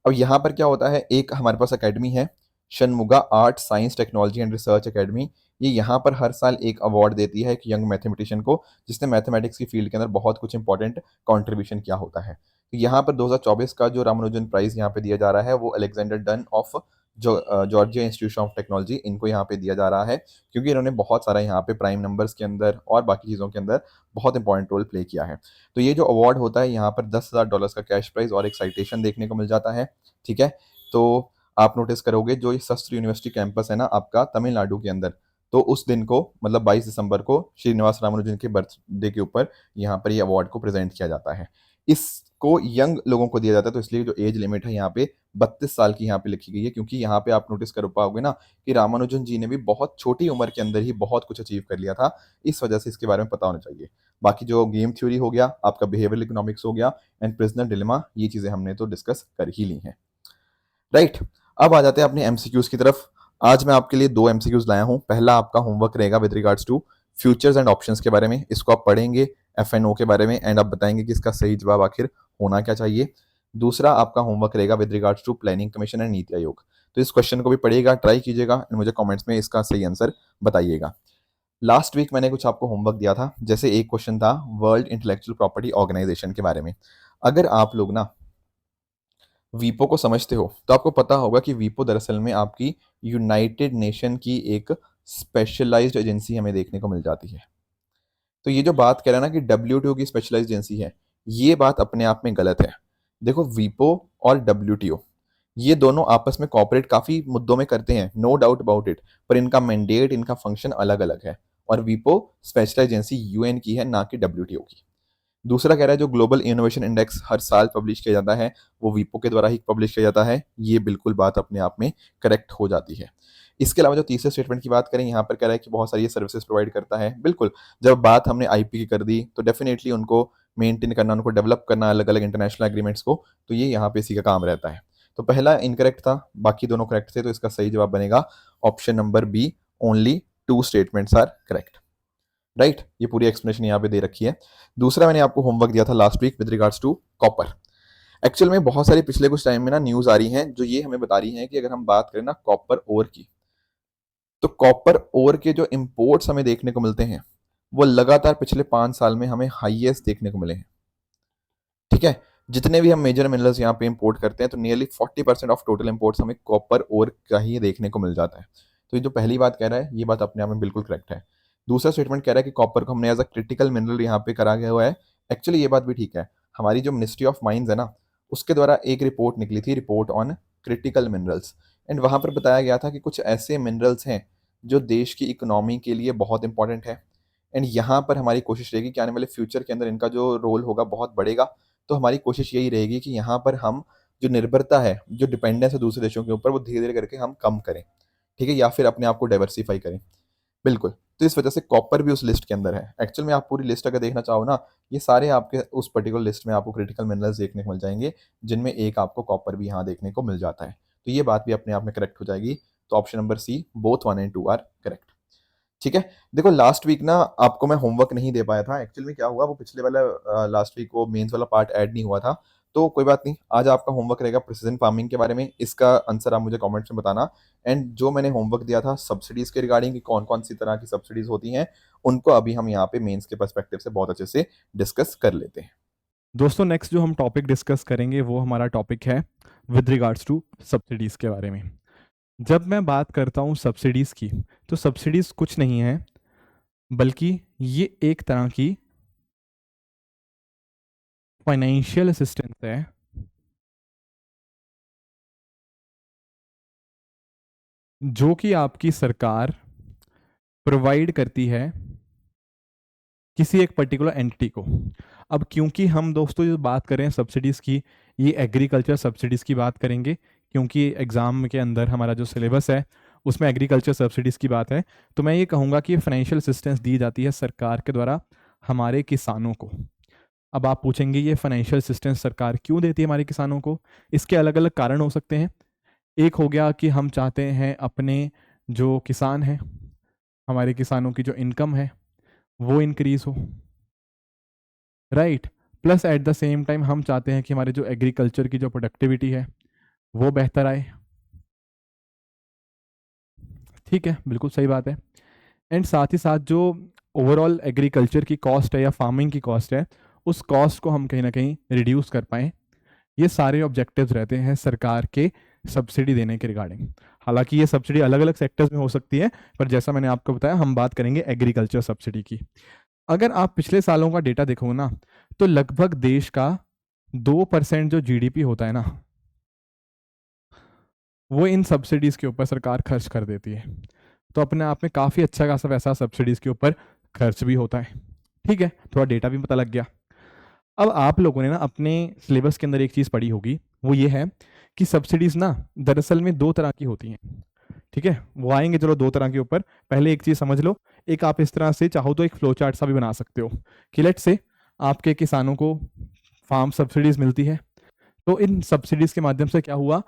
अब यहाँ पर क्या होता है, एक हमारे पास अकेडमी है, Shanmuga art science technology and research academy. ये यहाँ पर हर साल एक अवार्ड देती है एक यंग मैथमेटिशियन को जिसने मैथमेटिक्स की फील्ड के अंदर बहुत कुछ इंपॉर्टेंट कंट्रीब्यूशन किया होता है। तो यहाँ पर 2024 का जो रामानुजन प्राइज यहाँ पे दिया जा रहा है वो अलेक्जेंडर डन ऑफ जो जॉर्जिया इंस्टीट्यूट ऑफ टेक्नोलॉजी, इनको यहाँ पे दिया जा रहा है क्योंकि इन्होंने बहुत सारा यहाँ पे प्राइम नंबर्स के अंदर और बाकी चीज़ों के अंदर बहुत इंपॉर्टेंट रोल प्ले किया है। तो ये जो अवार्ड होता है यहाँ पर $10,000 का कैश प्राइज और एक साइटेशन देखने को मिल जाता है। ठीक है, तो आप नोटिस करोगे जो ये शस्त्र यूनिवर्सिटी कैंपस है ना आपका तमिलनाडु के अंदर, तो उस दिन को मतलब 22 दिसंबर को श्रीनिवास रामानुजन के बर्थडे के ऊपर यहाँ पर ये अवार्ड को प्रेजेंट किया जाता है। इसको यंग लोगों को दिया जाता है, तो इसलिए जो एज लिमिट है यहाँ पे 32 साल की यहाँ पे लिखी गई है, क्योंकि यहाँ पे आप नोटिस कर पाओगे ना कि रामानुजन जी ने भी बहुत छोटी उम्र के अंदर ही बहुत कुछ अचीव कर लिया था, इस वजह से इसके बारे में पता होना चाहिए। बाकी जो गेम थ्योरी हो गया, आपका बिहेवियरल इकोनॉमिक्स हो गया एंड प्रिजनर डिलेमा, ये चीज़ें हमने तो डिस्कस कर ही ली हैं। राइट, अब आ जाते हैं अपने एमसीक्यूज की तरफ। आज मैं आपके लिए दो एमसीक्यूज लाया हूं। पहला आपका होमवर्क रहेगा with regards to futures and options के बारे में। इसको आप पढ़ेंगे एफएनओ के बारे में एंड आप बताएंगे कि इसका सही जवाब आखिर होना क्या चाहिए। दूसरा आपका होमवर्क रहेगा with regards to planning commission and Niti Aayog. तो इस क्वेश्चन को भी पढ़िएगा, ट्राई कीजिएगा एंड मुझे कमेंट्स में इसका सही आंसर बताइएगा। लास्ट वीक मैंने कुछ आपको होमवर्क दिया था, जैसे एक क्वेश्चन था वर्ल्ड इंटेलेक्चुअल प्रॉपर्टी ऑर्गेनाइजेशन के बारे में। अगर आप लोग ना वीपो को समझते हो तो आपको पता होगा कि वीपो दरअसल में आपकी यूनाइटेड नेशन की एक स्पेशलाइज्ड एजेंसी हमें देखने को मिल जाती है। तो ये जो बात कह रहा है ना कि डब्ल्यूटीओ की स्पेशलाइज्ड एजेंसी है, ये बात अपने आप में गलत है। देखो, वीपो और डब्ल्यूटीओ ये दोनों आपस में कॉपरेट काफी मुद्दों में करते हैं, नो डाउट अबाउट इट, पर इनका मैंडेट, इनका फंक्शन अलग अलग है। और वीपो स्पेशलाइज्ड एजेंसी यूएन की है, ना कि डब्ल्यूटीओ की। दूसरा कह रहा है जो ग्लोबल इनोवेशन इंडेक्स हर साल पब्लिश किया जाता है वो वीपो के द्वारा ही पब्लिश किया जाता है। ये बिल्कुल बात अपने आप में करेक्ट हो जाती है। इसके अलावा जो तीसरे स्टेटमेंट की बात करें, यहाँ पर कह रहा है कि बहुत सारी ये सर्विसेज प्रोवाइड करता है। बिल्कुल, जब बात हमने आईपी की कर दी तो डेफिनेटली उनको मेंटेन करना, उनको डेवलप करना अलग अलग इंटरनेशनल एग्रीमेंट्स को, तो ये यहाँ पे इसी का काम रहता है। तो पहला इनकरेक्ट था, बाकी दोनों करेक्ट थे, तो इसका सही जवाब बनेगा option number B, only two statements are correct. Right, ये पूरी एक्सप्लेनेशन यहाँ पे दे रखी है। दूसरा मैंने आपको होमवर्क दिया था last week with regards to copper. Actual में बहुत सारी पिछले कुछ टाइम में ना न्यूज आ रही हैं जो ये हमें बता रही हैं कि अगर हम बात करें ना कॉपर ओर की, तो कॉपर ओर के जो इंपोर्ट्स हमें देखने को मिलते हैं वो लगातार पिछले 5 साल में हमें हाईएस्ट देखने को मिले हैं। ठीक है, जितने भी हम मेजर मिनरल्स यहाँ पे इंपोर्ट करते हैं तो नियरली 40% ऑफ टोटल इंपोर्ट्स हमें कॉपर ओर का ही देखने को मिल जाता है। तो ये जो पहली बात कह रहा है ये बात अपने आप में बिल्कुल करेक्ट है। दूसरा स्टेटमेंट कह रहा है कि कॉपर को हमने एज अ क्रिटिकल मिनरल यहाँ पे करा गया हुआ है। एक्चुअली ये बात भी ठीक है। हमारी जो मिनिस्ट्री ऑफ माइंस है ना, उसके द्वारा एक रिपोर्ट निकली थी, report on critical minerals, and वहाँ पर बताया गया था कि कुछ ऐसे मिनरल्स हैं जो देश की इकोनॉमी के लिए बहुत इंपॉर्टेंट है। एंड यहाँ पर हमारी कोशिश रहेगी कि आने वाले फ्यूचर के अंदर इनका जो रोल होगा बहुत बढ़ेगा। तो हमारी कोशिश यही रहेगी कि यहाँ पर हम जो निर्भरता है, जो डिपेंडेंस है दूसरे देशों के ऊपर, वो धीरे धीरे करके हम कम करें। ठीक है, या फिर अपने आप को डाइवर्सिफाई करें। बिल्कुल, तो इस वजह से कॉपर भी उस लिस्ट के अंदर है। एक्चुअल में आप पूरी लिस्ट अगर देखना चाहो ना, ये सारे आपके उस पर्टिकुलर लिस्ट में आपको क्रिटिकल मिनरल्स देखने को मिल जाएंगे, जिनमें एक आपको कॉपर भी यहाँ देखने को मिल जाता है। तो ये बात भी अपने आप में करेक्ट हो जाएगी। तो option number C, both 1 and 2 are correct. ठीक है, देखो लास्ट वीक ना आपको मैं होमवर्क नहीं दे पाया था। एक्चुअल में क्या हुआ, वो पिछले वाला लास्ट वीक वो मेंस वाला पार्ट ऐड नहीं हुआ था, तो कोई बात नहीं। आज आपका होमवर्क रहेगा प्रिसीजन फार्मिंग के बारे में। इसका आंसर आप मुझे कमेंट्स में बताना। एंड जो मैंने होमवर्क दिया था सब्सिडीज के रिगार्डिंग कि कौन कौन सी तरह की सब्सिडीज होती हैं, उनको अभी हम यहाँ पे मेंस के पर्सपेक्टिव से बहुत अच्छे से डिस्कस कर लेते हैं। दोस्तों नेक्स्ट जो हम टॉपिक डिस्कस करेंगे वो हमारा टॉपिक है विद रिगार्ड्स टू सब्सिडीज़ के बारे में। जब मैं बात करता हूँ सब्सिडीज़ की, तो सब्सिडीज़ कुछ नहीं है बल्कि ये एक तरह की फाइनेंशियल असिस्टेंस है जो कि आपकी सरकार प्रोवाइड करती है किसी एक पर्टिकुलर एंटिटी को। अब क्योंकि हम दोस्तों जो बात कर रहे हैं सब्सिडीज़ की, ये एग्रीकल्चर सब्सिडीज़ की बात करेंगे, क्योंकि एग्ज़ाम के अंदर हमारा जो सिलेबस है उसमें एग्रीकल्चर सब्सिडीज़ की बात है। तो मैं ये कहूँगा कि फाइनेंशियल असिस्टेंस दी जाती है सरकार के द्वारा हमारे किसानों को। अब आप पूछेंगे ये फाइनेंशियल असिस्टेंस सरकार क्यों देती है हमारे किसानों को? इसके अलग अलग कारण हो सकते हैं। एक हो गया कि हम चाहते हैं अपने जो किसान हैं, हमारे किसानों की जो इनकम है वो इंक्रीज हो, right. Plus at the same time हम चाहते हैं कि हमारे जो एग्रीकल्चर की जो प्रोडक्टिविटी है वो बेहतर आए। ठीक है, बिल्कुल सही बात है। एंड साथ ही साथ जो ओवरऑल एग्रीकल्चर की कॉस्ट है या फार्मिंग की कॉस्ट है, उस कॉस्ट को हम कहीं ना कहीं रिड्यूस कर पाएँ। ये सारे ऑब्जेक्टिव्स रहते हैं सरकार के सब्सिडी देने के रिगार्डिंग। हालांकि ये सब्सिडी अलग अलग सेक्टर्स में हो सकती है, पर जैसा मैंने आपको बताया हम बात करेंगे एग्रीकल्चर सब्सिडी की। अगर आप पिछले सालों का डेटा देखो ना, तो लगभग देश का 2% जो जीडीपी होता है ना, वो इन सब्सिडीज के ऊपर सरकार खर्च कर देती है। तो अपने आप में काफ़ी अच्छा खासा वैसा सब्सिडीज के ऊपर खर्च भी होता है। ठीक है, थोड़ा डेटा भी पता लग गया। अब आप लोगों ने ना अपने सिलेबस के अंदर एक चीज़ पढ़ी होगी, वो ये है कि सब्सिडीज ना दरअसल में दो तरह की होती हैं। ठीक है, वो आएंगे चलो दो तरह के ऊपर। पहले एक चीज़ समझ लो, एक आप इस तरह से चाहो तो एक फ्लो चार्ट सा भी बना सकते हो कि लेट से आपके किसानों को फार्म सब्सिडीज मिलती है, तो इन सब्सिडीज के माध्यम से क्या हुआ,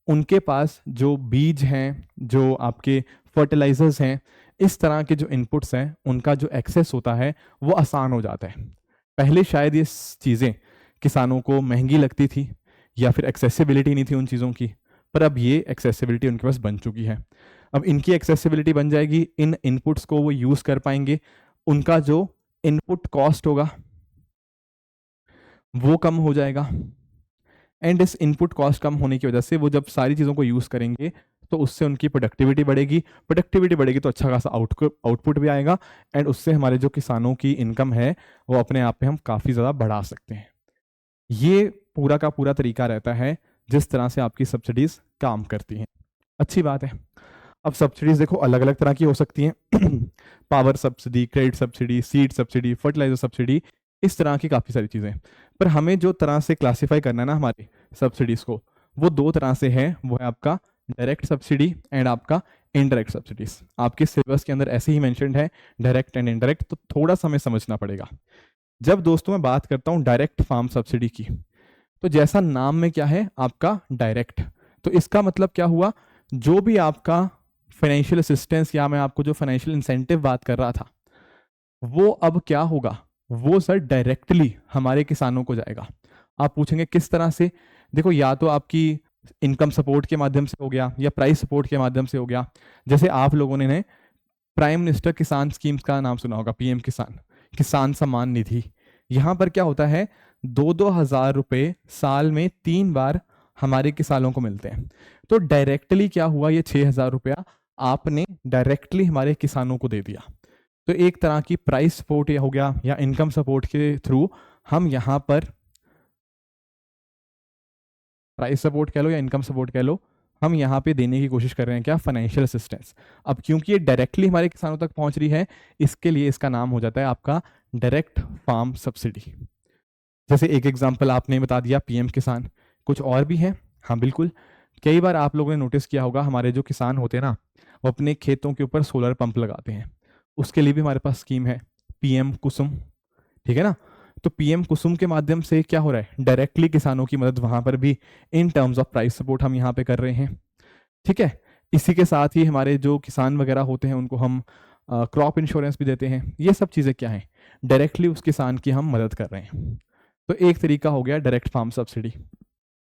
उनके पास जो बीज हैं, जो आपके फर्टिलाइजर्स हैं, इस तरह के जो इनपुट्स हैं, उनका जो एक्सेस होता है वो आसान हो जाता है। पहले शायद ये चीज़ें किसानों को महंगी लगती थी या फिर एक्सेसिबिलिटी नहीं थी उन चीज़ों की, पर अब ये एक्सेसिबिलिटी उनके पास बन चुकी है। अब इनकी एक्सेसिबिलिटी बन जाएगी, इन इनपुट्स को वो यूज़ कर पाएंगे, उनका जो इनपुट कॉस्ट होगा वो कम हो जाएगा। एंड इस इनपुट कॉस्ट कम होने की वजह से वो जब सारी चीज़ों को यूज़ करेंगे तो उससे उनकी प्रोडक्टिविटी बढ़ेगी। प्रोडक्टिविटी बढ़ेगी तो अच्छा खासा आउटपुट भी आएगा, एंड उससे हमारे जो किसानों की इनकम है वो अपने आप में हम काफ़ी ज़्यादा बढ़ा सकते हैं। ये पूरा का पूरा तरीका रहता है जिस तरह से आपकी सब्सिडीज़ काम करती हैं। अच्छी बात है। अब सब्सिडीज़ देखो अलग अलग तरह की हो सकती हैं power subsidy, credit subsidy, seed subsidy, fertiliser subsidy, इस तरह की काफ़ी सारी चीज़ें। पर हमें जो तरह से क्लासीफाई करना है ना हमारी सब्सिडीज़ को, वो दो तरह से है। वो है आपका डायरेक्ट सब्सिडी एंड आपका इनडायरेक्ट सब्सिडीज। आपके सिलेबस के अंदर ऐसे ही मैंशनड है डायरेक्ट एंड इनडायरेक्ट, तो थोड़ा सा हमें समझना पड़ेगा। जब दोस्तों मैं बात करता हूँ डायरेक्ट फार्म सब्सिडी की, तो जैसा नाम में क्या है आपका डायरेक्ट, तो इसका मतलब क्या हुआ, जो भी आपका फाइनेंशियल असिस्टेंस या मैं आपको जो फाइनेंशियल इंसेंटिव बात कर रहा था, वो अब क्या होगा, वो सर डायरेक्टली हमारे किसानों को जाएगा। आप पूछेंगे किस तरह से? देखो, या तो आपकी इनकम सपोर्ट के माध्यम से हो गया या प्राइस सपोर्ट के माध्यम से हो गया। जैसे आप लोगों ने प्राइम मिनिस्टर किसान स्कीम्स का नाम सुना होगा, पीएम किसान, किसान सम्मान निधि। यहाँ पर क्या होता है, 2-2 हज़ार रुपए साल में 3 बार हमारे किसानों को मिलते हैं। तो डायरेक्टली क्या हुआ, ये 6,000 रुपया आपने डायरेक्टली हमारे किसानों को दे दिया। तो एक तरह की प्राइस सपोर्ट हो गया या इनकम सपोर्ट के थ्रू हम यहाँ पर, प्राइस सपोर्ट कह लो या इनकम सपोर्ट कह लो, हम यहाँ पे देने की कोशिश कर रहे हैं क्या, फाइनेंशियल असिस्टेंस। अब क्योंकि ये डायरेक्टली हमारे किसानों तक पहुंच रही है, इसके लिए इसका नाम हो जाता है आपका डायरेक्ट फार्म सब्सिडी। जैसे एक एग्जांपल आपने बता दिया पीएम किसान, कुछ और भी है। हाँ बिल्कुल, कई बार आप लोगों ने नोटिस किया होगा हमारे जो किसान होते हैं ना, वो अपने खेतों के ऊपर सोलर पंप लगाते हैं। उसके लिए भी हमारे पास स्कीम है पीएम कुसुम, ठीक है ना। तो पीएम कुसुम के माध्यम से क्या हो रहा है, डायरेक्टली किसानों की मदद वहां पर भी in terms of price support हम यहाँ पे कर रहे हैं। ठीक है, इसी के साथ ही हमारे जो किसान वगैरह होते हैं उनको हम क्रॉप इंश्योरेंस भी देते हैं। ये सब चीज़ें क्या हैं, डायरेक्टली उस किसान की हम मदद कर रहे हैं। तो एक तरीका हो गया डायरेक्ट फार्म सब्सिडी,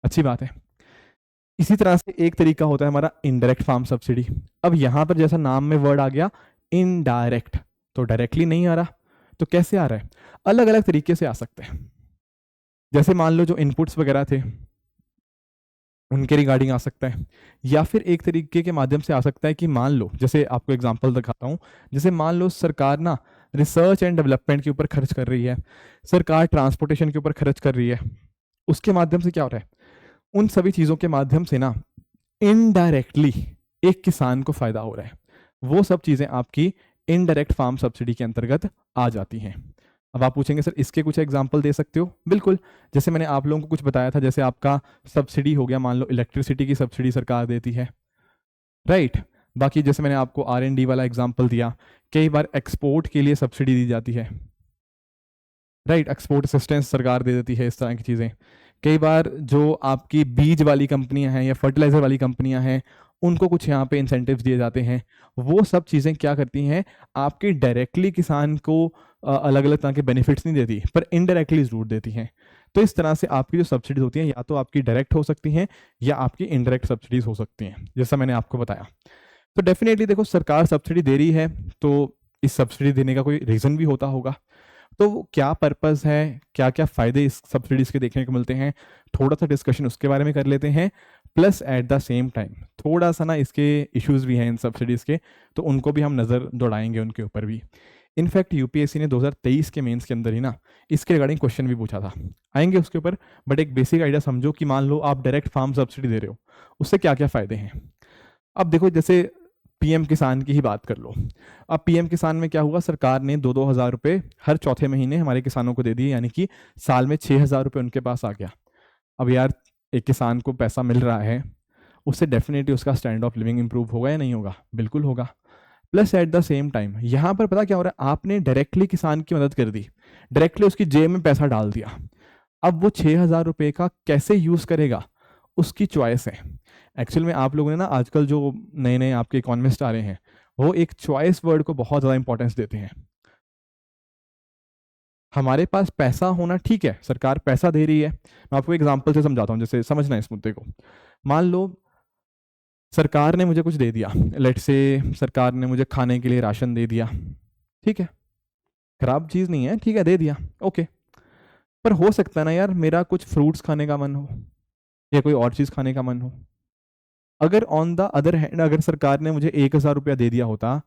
अच्छी बात है। इसी तरह से एक तरीका होता है हमारा इनडायरेक्ट फार्म सब्सिडी। अब यहाँ पर जैसा नाम में वर्ड आ गया इनडायरेक्ट, तो डायरेक्टली नहीं आ रहा, तो कैसे आ रहा है, अलग अलग तरीके से आ सकते हैं। जैसे मान लो जो इनपुट्स वगैरह थे उनके रिगार्डिंग आ सकता है, या फिर एक तरीके के माध्यम से आ सकता है कि मान लो, जैसे आपको एग्जांपल दिखाता हूँ, जैसे मान लो सरकार ना रिसर्च एंड डेवलपमेंट के ऊपर खर्च कर रही है, सरकार ट्रांसपोर्टेशन के ऊपर खर्च कर रही है, उसके माध्यम से क्या हो रहा है, उन सभी चीज़ों के माध्यम से ना इनडायरेक्टली एक किसान को फायदा हो रहा है। वो सब चीज़ें आपकी इनडायरेक्ट फार्म सब्सिडी के अंतर्गत आ जाती हैं। अब आप पूछेंगे सर इसके कुछ एग्जाम्पल दे सकते हो? बिल्कुल, जैसे मैंने आप लोगों को कुछ बताया था, जैसे आपका सब्सिडी हो गया, मान लो इलेक्ट्रिसिटी की सब्सिडी सरकार देती है, राइट। बाकी जैसे मैंने आपको R&D वाला एग्जाम्पल दिया, कई बार एक्सपोर्ट के लिए सब्सिडी दी जाती है। राइट, एक्सपोर्ट असिस्टेंस सरकार दे देती है, इस तरह की चीज़ें। कई बार जो आपकी बीज वाली कंपनियां हैं या फर्टिलाइज़र वाली कंपनियां हैं, उनको कुछ यहाँ पे इंसेंटिव्स दिए जाते हैं। वो सब चीज़ें क्या करती हैं, आपके डायरेक्टली किसान को अलग अलग तरह के बेनिफिट्स नहीं देती, पर इनडायरेक्टली ज़रूर देती हैं। तो इस तरह से आपकी जो सब्सिडीज होती हैं, या तो आपकी डायरेक्ट हो सकती हैं या आपकी इनडायरेक्ट सब्सिडीज हो सकती हैं, जैसा मैंने आपको बताया। तो डेफिनेटली देखो, सरकार सब्सिडी दे रही है तो इस सब्सिडी देने का कोई रीज़न भी होता होगा। तो वो क्या पर्पस है, क्या क्या फ़ायदे इस सब्सिडीज़ के देखने को मिलते हैं, थोड़ा सा डिस्कशन उसके बारे में कर लेते हैं। Plus at the same time थोड़ा सा ना इसके इश्यूज़ भी हैं इन सब्सिडीज़ के, तो उनको भी हम नज़र दौड़ाएंगे उनके ऊपर भी। इनफैक्ट यूपीएससी ने 2023 के मेंस के अंदर ही ना इसके रिगार्डिंग क्वेश्चन भी पूछा था, आएंगे उसके ऊपर। बट एक बेसिक आइडिया समझो कि मान लो आप डायरेक्ट फार्म सब्सिडी दे रहे हो, उससे क्या क्या फ़ायदे हैं। अब देखो, जैसे पीएम किसान की ही बात कर लो। अब पीएम किसान में क्या हुआ, सरकार ने 2-2 हज़ार रुपये हर चौथे महीने हमारे किसानों को दे दिए, यानी कि साल में 6 हज़ार रुपये उनके पास आ गया। अब यार, एक किसान को पैसा मिल रहा है, उससे डेफिनेटली उसका स्टैंड ऑफ लिविंग इंप्रूव होगा या नहीं होगा? बिल्कुल होगा। Plus at the same time यहाँ पर पता क्या हो रहा है, आपने डायरेक्टली किसान की मदद कर दी, डायरेक्टली उसकी जेब में पैसा डाल दिया। अब वो 6 हज़ार रुपये का कैसे यूज़ करेगा, उसकी चॉइस है। एक्चुअल में आप लोगों ने ना आजकल जो नए नए आपके इकोनॉमिस्ट आ रहे हैं, वो एक चॉइस वर्ड को बहुत ज़्यादा इंपॉर्टेंस देते हैं। हमारे पास पैसा होना ठीक है, सरकार पैसा दे रही है। मैं आपको एग्जांपल से समझाता हूँ, जैसे समझना इस मुद्दे को। मान लो सरकार ने मुझे कुछ दे दिया, लेट से सरकार ने मुझे खाने के लिए राशन दे दिया, ठीक है, खराब चीज़ नहीं है, ठीक है, दे दिया, ओके। पर हो सकता है ना यार, मेरा कुछ फ्रूट्स खाने का मन हो या कोई और चीज़ खाने का मन हो। अगर ऑन द अदर हैंड, अगर सरकार ने मुझे 1 हज़ार रुपया दे दिया होता,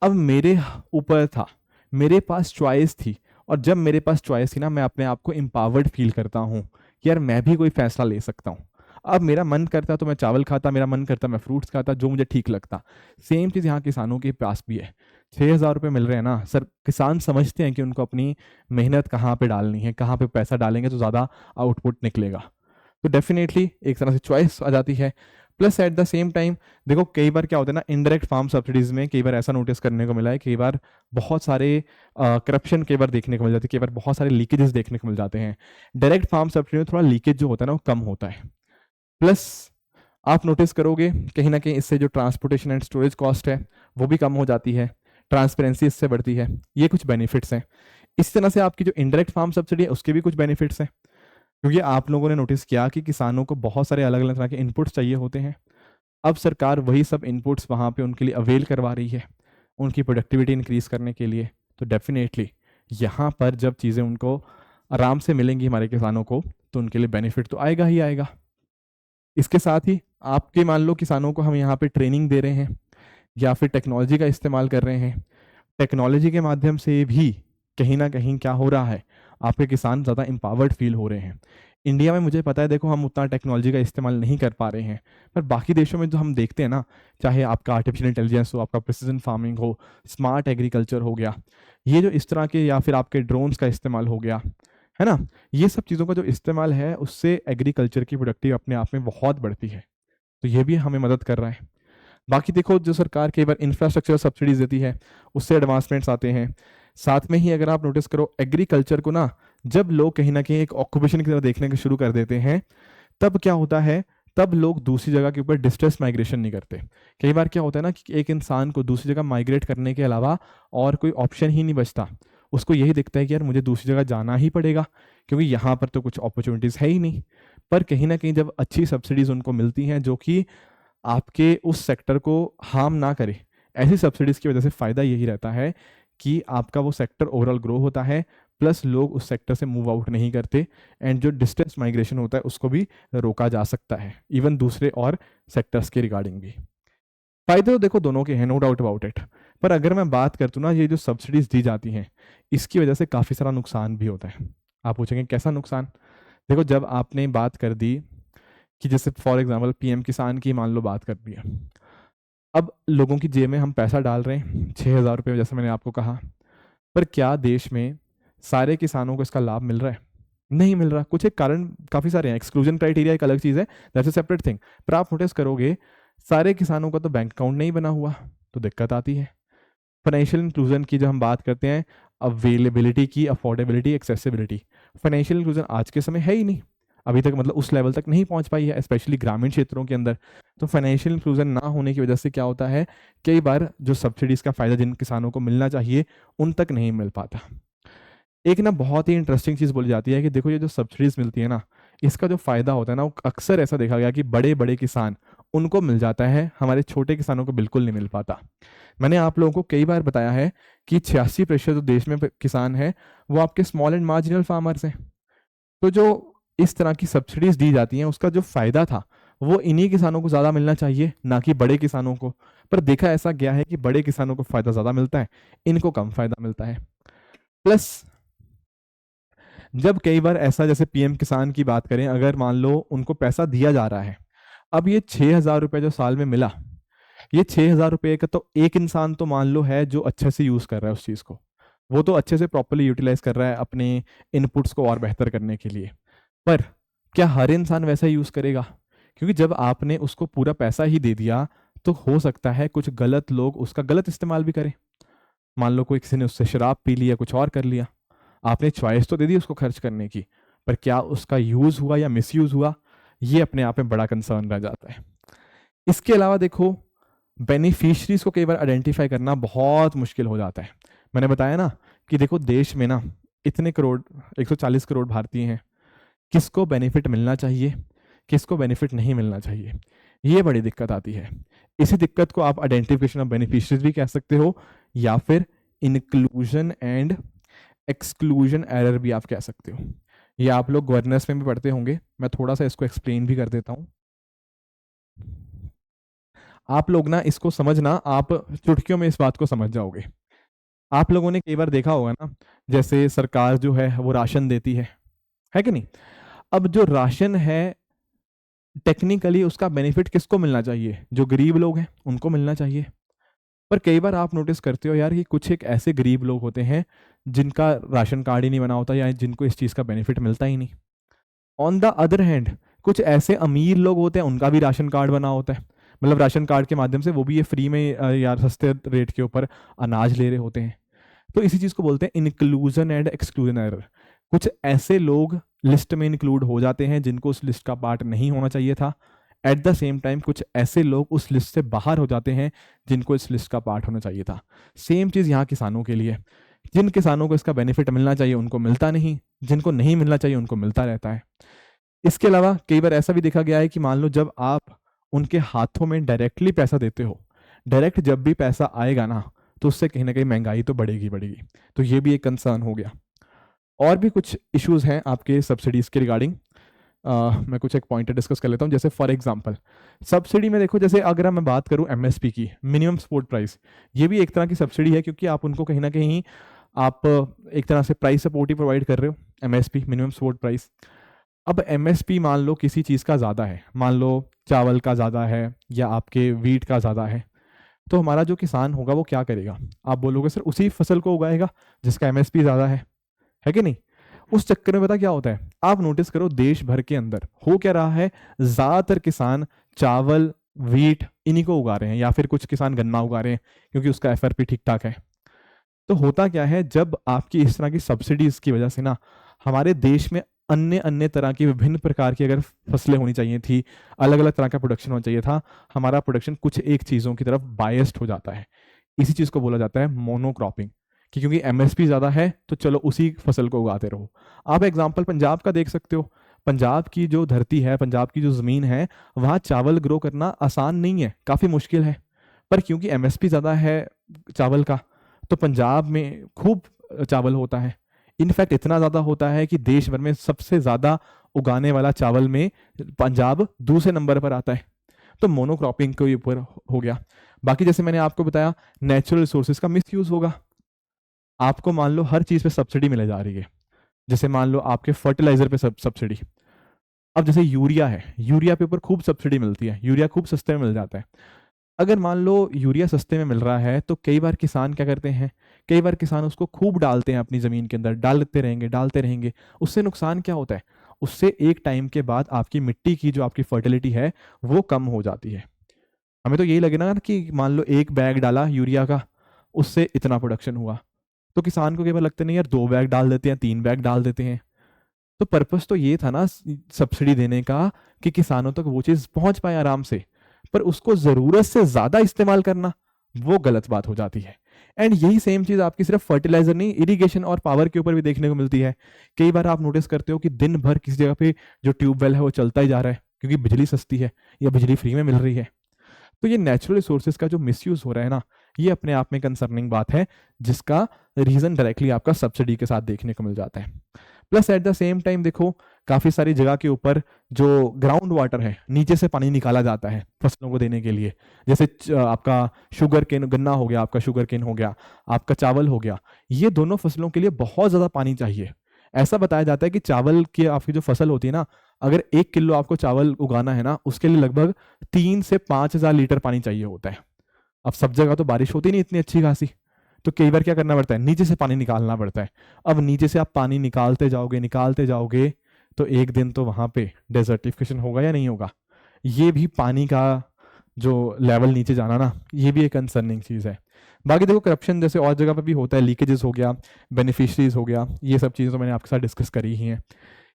अब मेरे ऊपर था, मेरे पास चॉइस थी। और जब मेरे पास चॉइस थी ना, मैं अपने आप को एम्पावर्ड फील करता हूँ कि यार मैं भी कोई फैसला ले सकता हूँ। अब मेरा मन करता तो मैं चावल खाता, मेरा मन करता मैं फ्रूट्स खाता, जो मुझे ठीक लगता। सेम चीज़ यहाँ किसानों के पास भी है। 6 हज़ार रुपये मिल रहे हैं ना सर, किसान समझते हैं कि उनको अपनी मेहनत कहाँ पे डालनी है, कहाँ पे पैसा डालेंगे तो ज़्यादा आउटपुट निकलेगा। तो डेफिनेटली एक तरह से चॉइस आ जाती है। Plus at the same time देखो, कई बार क्या होता है ना, इनडायरेक्ट फार्म सब्सिडीज में कई बार ऐसा नोटिस करने को मिला है, कई बार बहुत सारे करप्शन कई बार देखने को मिल जाती है, कई बार बहुत सारे लीकेजेस देखने को मिल जाते हैं। डायरेक्ट फार्म सब्सिडी में थोड़ा लीकेज जो होता है ना, वो कम होता है। प्लस आप नोटिस करोगे कहीं ना कहीं इससे जो ट्रांसपोर्टेशन एंड स्टोरेज कॉस्ट है वो भी कम हो जाती है, ट्रांसपेरेंसी इससे बढ़ती है। ये कुछ बेनिफिट्स हैं। इस तरह से आपकी जो इनडायरेक्ट फार्म सब्सिडी है उसके भी कुछ बेनिफिट्स हैं, क्योंकि आप लोगों ने नोटिस किया कि किसानों को बहुत सारे अलग अलग तरह के इनपुट्स चाहिए होते हैं। अब सरकार वही सब इनपुट्स वहाँ पे उनके लिए अवेल करवा रही है, उनकी प्रोडक्टिविटी इंक्रीज करने के लिए। तो डेफिनेटली यहाँ पर जब चीज़ें उनको आराम से मिलेंगी हमारे किसानों को, तो उनके लिए बेनिफिट तो आएगा ही आएगा। इसके साथ ही आपके मान लो किसानों को हम यहाँ पे ट्रेनिंग दे रहे हैं या फिर टेक्नोलॉजी का इस्तेमाल कर रहे हैं, टेक्नोलॉजी के माध्यम से भी कहीं ना कहीं क्या हो रहा है, आपके किसान ज़्यादा एम्पावर्ड फील हो रहे हैं। इंडिया में मुझे पता है, देखो हम उतना टेक्नोलॉजी का इस्तेमाल नहीं कर पा रहे हैं, पर बाकी देशों में जो हम देखते हैं ना, चाहे आपका आर्टिफिशियल इंटेलिजेंस हो, आपका प्रिसिजन फार्मिंग हो, स्मार्ट एग्रीकल्चर हो गया, ये जो इस तरह के, या फिर आपके ड्रोन्स का इस्तेमाल हो गया, है ना, ये सब चीज़ों का जो इस्तेमाल है उससे एग्रीकल्चर की प्रोडक्टिव अपने आप में बहुत बढ़ती है। तो ये भी हमें मदद कर रहा है। बाकी देखो, जो सरकार कई बार इंफ्रास्ट्रक्चर सब्सिडीज देती है, उससे एडवांसमेंट्स आते हैं। साथ में ही अगर आप नोटिस करो, एग्रीकल्चर को ना जब लोग कहीं ना कहीं एक ऑक्यूपेशन की तरह देखने के शुरू कर देते हैं, तब क्या होता है, तब लोग दूसरी जगह के ऊपर डिस्टेंस माइग्रेशन नहीं करते। कई बार क्या होता है ना कि एक इंसान को दूसरी जगह माइग्रेट करने के अलावा और कोई ऑप्शन ही नहीं बचता, उसको यही दिखता है कि यार मुझे दूसरी जगह जाना ही पड़ेगा, क्योंकि यहाँ पर तो कुछ अपॉर्चुनिटीज़ है ही नहीं। पर कहीं ना कहीं जब अच्छी सब्सिडीज़ उनको मिलती हैं जो कि आपके उस सेक्टर को हार्म ना करे, ऐसी सब्सिडीज़ की वजह से फ़ायदा यही रहता है कि आपका वो सेक्टर ओवरऑल ग्रो होता है, प्लस लोग उस सेक्टर से मूव आउट नहीं करते, एंड जो डिस्टेंस माइग्रेशन होता है उसको भी रोका जा सकता है, इवन दूसरे और सेक्टर्स के रिगार्डिंग भी। फायदे तो देखो दोनों के हैं, नो डाउट अबाउट इट। पर अगर मैं बात करता हूँ ना, ये जो सब्सिडीज दी जाती हैं, इसकी वजह से काफ़ी सारा नुकसान भी होता है। आप पूछेंगे कैसा नुकसान? देखो, जब आपने बात कर दी कि जैसे फॉर एग्जांपल पीएम किसान की मान लो बात कर दी है, अब लोगों की जेब में हम पैसा डाल रहे हैं 6 हज़ार रुपये, जैसे मैंने आपको कहा, पर क्या देश में सारे किसानों को इसका लाभ मिल रहा है? नहीं मिल रहा। कुछ एक कारण काफ़ी सारे हैं, एक्सक्लूजन क्राइटेरिया एक अलग चीज़ है, दैट्स अ सेपरेट थिंग। पर आप नोटिस करोगे सारे किसानों का तो बैंक अकाउंट नहीं बना हुआ, तो दिक्कत आती है। फाइनेंशियल इंक्लूजन की जब हम बात करते हैं, अवेलेबिलिटी की, अफोर्डेबिलिटी, एक्सेसिबिलिटी। फाइनेंशियल इंक्लूजन आज के समय है ही नहीं, अभी तक मतलब उस लेवल तक नहीं पहुंच पाई है, स्पेशली ग्रामीण क्षेत्रों के अंदर। तो फाइनेंशियल इंक्लूजन ना होने की वजह से क्या होता है, कई बार जो सब्सिडीज़ का फ़ायदा जिन किसानों को मिलना चाहिए उन तक नहीं मिल पाता। एक ना बहुत ही इंटरेस्टिंग चीज़ बोली जाती है कि देखो ये जो सब्सिडीज़ मिलती है ना, इसका जो फ़ायदा होता है ना, वो अक्सर ऐसा देखा गया कि बड़े बड़े किसान उनको मिल जाता है, हमारे छोटे किसानों को बिल्कुल नहीं मिल पाता। मैंने आप लोगों को कई बार बताया है कि 86% जो देश में किसान है वो आपके स्मॉल एंड मार्जिनल फार्मर्स हैं। तो जो इस तरह की सब्सिडीज दी जाती हैं उसका जो फायदा था वो इन्हीं किसानों को ज़्यादा मिलना चाहिए, ना कि बड़े किसानों को। पर देखा ऐसा गया है कि बड़े किसानों को फायदा ज़्यादा मिलता है, इनको कम फायदा मिलता है। प्लस जब कई बार ऐसा, जैसे पीएम किसान की बात करें, अगर मान लो उनको पैसा दिया जा रहा है, अब ये 6,000 रुपये जो साल में मिला, ये 6,000 रुपये का तो एक इंसान तो मान लो है जो अच्छे से यूज कर रहा है उस चीज को, वो तो अच्छे से प्रॉपरली यूटिलाइज कर रहा है अपने इनपुट्स को और बेहतर करने के लिए। पर क्या हर इंसान वैसा यूज करेगा? क्योंकि जब आपने उसको पूरा पैसा ही दे दिया तो हो सकता है कुछ गलत लोग उसका गलत इस्तेमाल भी करें। मान लो कोई किसी ने उससे शराब पी लिया, कुछ और कर लिया, आपने चॉइस तो दे दी उसको खर्च करने की, पर क्या उसका यूज हुआ या मिसयूज हुआ, ये अपने आप में बड़ा कंसर्न रह जाता है। इसके अलावा देखो, बेनिफिशरीज को कई बार आइडेंटिफाई करना बहुत मुश्किल हो जाता है। मैंने बताया ना कि देखो देश में ना इतने करोड़, 140 करोड़ भारतीय हैं, किसको बेनिफिट मिलना चाहिए, किसको बेनिफिट नहीं मिलना चाहिए, ये बड़ी दिक्कत आती है। इसी दिक्कत को आप आइडेंटिफिकेशन ऑफ बेनिफिशरीज भी कह सकते हो, या फिर इंक्लूजन एंड एक्सक्लूजन एरर भी आप कह सकते हो। ये आप लोग गवर्नेंस में भी पढ़ते होंगे, मैं थोड़ा सा इसको एक्सप्लेन भी कर देता हूँ। आप लोग ना इसको समझना, आप चुटकियों में इस बात को समझ जाओगे। आप लोगों ने कई बार देखा होगा ना, जैसे सरकार जो है वो राशन देती है कि नहीं? अब जो राशन है टेक्निकली उसका बेनिफिट किसको मिलना चाहिए? जो गरीब लोग हैं उनको मिलना चाहिए। पर कई बार आप नोटिस करते हो यार कि कुछ एक ऐसे गरीब लोग होते हैं जिनका राशन कार्ड ही नहीं बना होता, या जिनको इस चीज़ का बेनिफिट मिलता ही नहीं। ऑन द अदर हैंड कुछ ऐसे अमीर लोग होते हैं, उनका भी राशन कार्ड बना होता है, मतलब राशन कार्ड के माध्यम से वो भी ये फ्री में यार सस्ते रेट के ऊपर अनाज ले रहे होते हैं। तो इसी चीज़ को बोलते हैं इंक्लूजन एंड एक्सक्लूजन एरर। कुछ ऐसे लोग लिस्ट में इंक्लूड हो जाते हैं जिनको उस लिस्ट का पार्ट नहीं होना चाहिए था। एट द सेम टाइम कुछ ऐसे लोग उस लिस्ट से बाहर हो जाते हैं जिनको इस लिस्ट का पार्ट होना चाहिए था। सेम चीज़ यहाँ किसानों के लिए, जिन किसानों को इसका बेनिफिट मिलना चाहिए उनको मिलता नहीं, जिनको नहीं मिलना चाहिए उनको मिलता रहता है। इसके अलावा कई बार ऐसा भी देखा गया है कि मान लो जब आप उनके हाथों में डायरेक्टली पैसा देते हो, डायरेक्ट जब भी पैसा आएगा ना तो उससे कहीं ना कहीं महंगाई तो बढ़ेगी बढ़ेगी। तो ये भी एक कंसर्न हो गया। और भी कुछ इश्यूज हैं आपके सब्सिडीज के रिगार्डिंग, मैं कुछ एक पॉइंट डिस्कस कर लेता हूँ। जैसे फॉर एग्जांपल सब्सिडी में देखो, जैसे अगर मैं बात करूँ एमएसपी की, मिनिमम सपोर्ट प्राइस, ये भी एक तरह की सब्सिडी है, क्योंकि आप उनको कहीं ना कहीं आप एक तरह से प्राइस सपोर्ट ही प्रोवाइड कर रहे हो, एमएसपी मिनिमम सपोर्ट प्राइस। अब एमएसपी मान लो किसी चीज़ का ज़्यादा है, मान लो चावल का ज़्यादा है या आपके वीट का ज़्यादा है, तो हमारा जो किसान होगा वो क्या करेगा? आप बोलोगे सर उसी फसल को उगाएगा जिसका एमएसपी ज़्यादा है कि नहीं? उस चक्कर में पता क्या होता है, आप नोटिस करो देश भर के अंदर हो क्या रहा है, ज़्यादातर किसान चावल, वीट इन्हीं को उगा रहे हैं, या फिर कुछ किसान गन्ना उगा रहे हैं क्योंकि उसका एफआरपी ठीक ठाक है। तो होता क्या है, जब आपकी इस तरह की सब्सिडीज की वजह से ना हमारे देश में अन्य अन्य तरह की विभिन्न प्रकार की अगर फसलें होनी चाहिए थी, अलग अलग तरह का प्रोडक्शन होना चाहिए था, हमारा प्रोडक्शन कुछ एक चीज़ों की तरफ बायस्ड हो जाता है। इसी चीज़ को बोला जाता है मोनोक्रॉपिंग, कि क्योंकि एमएसपी ज़्यादा है तो चलो उसी फसल को उगाते रहो। आप एग्जाम्पल पंजाब का देख सकते हो, पंजाब की जो धरती है, पंजाब की जो ज़मीन है, वहाँ चावल ग्रो करना आसान नहीं है, काफ़ी मुश्किल है। पर क्योंकि एमएसपी ज़्यादा है चावल का, तो पंजाब में खूब चावल होता है। इनफैक्ट इतना ज़्यादा होता है कि देश भर में सबसे ज़्यादा उगाने वाला चावल में पंजाब दूसरे नंबर पर आता है। तो मोनोक्रॉपिंग के ऊपर हो गया। बाकी जैसे मैंने आपको बताया, नेचुरल रिसोर्सेज का मिसयूज होगा। आपको मान लो हर चीज़ पे सब्सिडी मिले जा रही है, जैसे मान लो आपके फर्टिलाइजर पे सब्सिडी। अब जैसे यूरिया है, यूरिया पे ऊपर खूब सब्सिडी मिलती है, यूरिया खूब सस्ते में मिल जाता है। अगर मान लो यूरिया सस्ते में मिल रहा है तो कई बार किसान क्या करते हैं, कई बार किसान उसको खूब डालते हैं अपनी ज़मीन के अंदर, डालते रहेंगे। उससे नुकसान क्या होता है, उससे एक टाइम के बाद आपकी मिट्टी की जो आपकी फर्टिलिटी है वो कम हो जाती है। हमें तो यही लगे ना कि मान लो एक बैग डाला यूरिया का, उससे इतना प्रोडक्शन हुआ, तो किसान को कई बार लगता नहीं यार 2 बैग डाल देते हैं, 3 बैग डाल देते हैं। तो पर्पस तो ये था ना सब्सिडी देने का कि किसानों तक वो चीज पहुंच पाए आराम से, पर उसको जरूरत से ज्यादा इस्तेमाल करना वो गलत बात हो जाती है। एंड यही सेम चीज आपकी सिर्फ फर्टिलाइजर नहीं, इरिगेशन और पावर के ऊपर भी देखने को मिलती है। कई बार आप नोटिस करते हो कि दिन भर किसी जगह पे जो ट्यूबवेल है वो चलता ही जा रहा है क्योंकि बिजली सस्ती है या बिजली फ्री में मिल रही है। तो ये नेचुरल रिसोर्सेज का जो मिसयूज हो रहा है ना, ये अपने आप में कंसर्निंग बात है, जिसका रीजन डायरेक्टली आपका सब्सिडी के साथ देखने को मिल जाता है। Plus at the same time देखो, काफी सारी जगह के ऊपर जो ग्राउंड वाटर है, नीचे से पानी निकाला जाता है फसलों को देने के लिए। जैसे आपका शुगर केन, गन्ना हो गया, आपका शुगर केन हो गया, आपका चावल हो गया, ये दोनों फसलों के लिए बहुत ज्यादा पानी चाहिए। ऐसा बताया जाता है कि चावल की आपकी जो फसल होती है ना, अगर 1 किलो आपको चावल उगाना है ना, उसके लिए लगभग 3 से 5 हजार लीटर पानी चाहिए होता है। अब सब जगह तो बारिश होती नहीं इतनी अच्छी खासी, तो कई बार क्या करना पड़ता है, नीचे से पानी निकालना पड़ता है। अब नीचे से आप पानी निकालते जाओगे तो एक दिन तो वहां पे डेजर्टिफिकेशन होगा या नहीं होगा। ये भी पानी का जो लेवल नीचे जाना ना, ये भी एक कंसर्निंग चीज़ है। बाकी देखो करप्शन जैसे और जगह पे भी होता है, लीकेजेस हो गया, बेनिफिशरीज हो गया, ये सब चीज़ें तो मैंने आपके साथ डिस्कस करी ही हैं।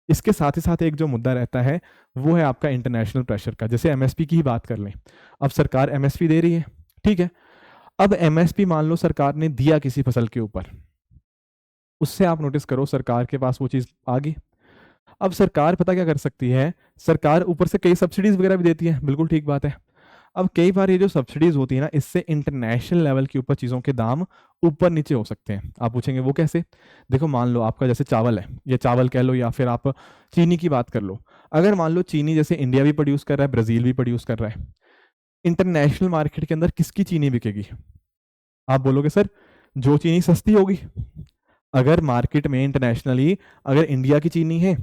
इसके साथ ही साथ एक जो मुद्दा रहता है वो है आपका इंटरनेशनल प्रेशर का। जैसे एमएसपी की ही बात कर लें, अब सरकार एमएसपी दे रही है, ठीक है। अब एमएसपी मान लो सरकार ने दिया किसी फसल के ऊपर, उससे आप नोटिस करो सरकार के पास वो चीज़ आ गई। अब सरकार पता क्या कर सकती है, सरकार ऊपर से कई सब्सिडीज वगैरह भी देती है, बिल्कुल ठीक बात है। अब कई बार ये जो सब्सिडीज होती है ना, इससे इंटरनेशनल लेवल के ऊपर चीज़ों के दाम ऊपर नीचे हो सकते हैं। आप पूछेंगे वो कैसे? देखो मान लो आपका जैसे चावल है, या चावल कह लो या फिर आप चीनी की बात कर लो। अगर मान लो चीनी जैसे इंडिया भी प्रोड्यूस कर रहा है, ब्राजील भी प्रोड्यूस कर रहा है, इंटरनेशनल मार्केट के अंदर किसकी चीनी बिकेगी? आप बोलोगे सर जो चीनी सस्ती होगी। अगर मार्केट में इंटरनेशनली अगर इंडिया की चीनी है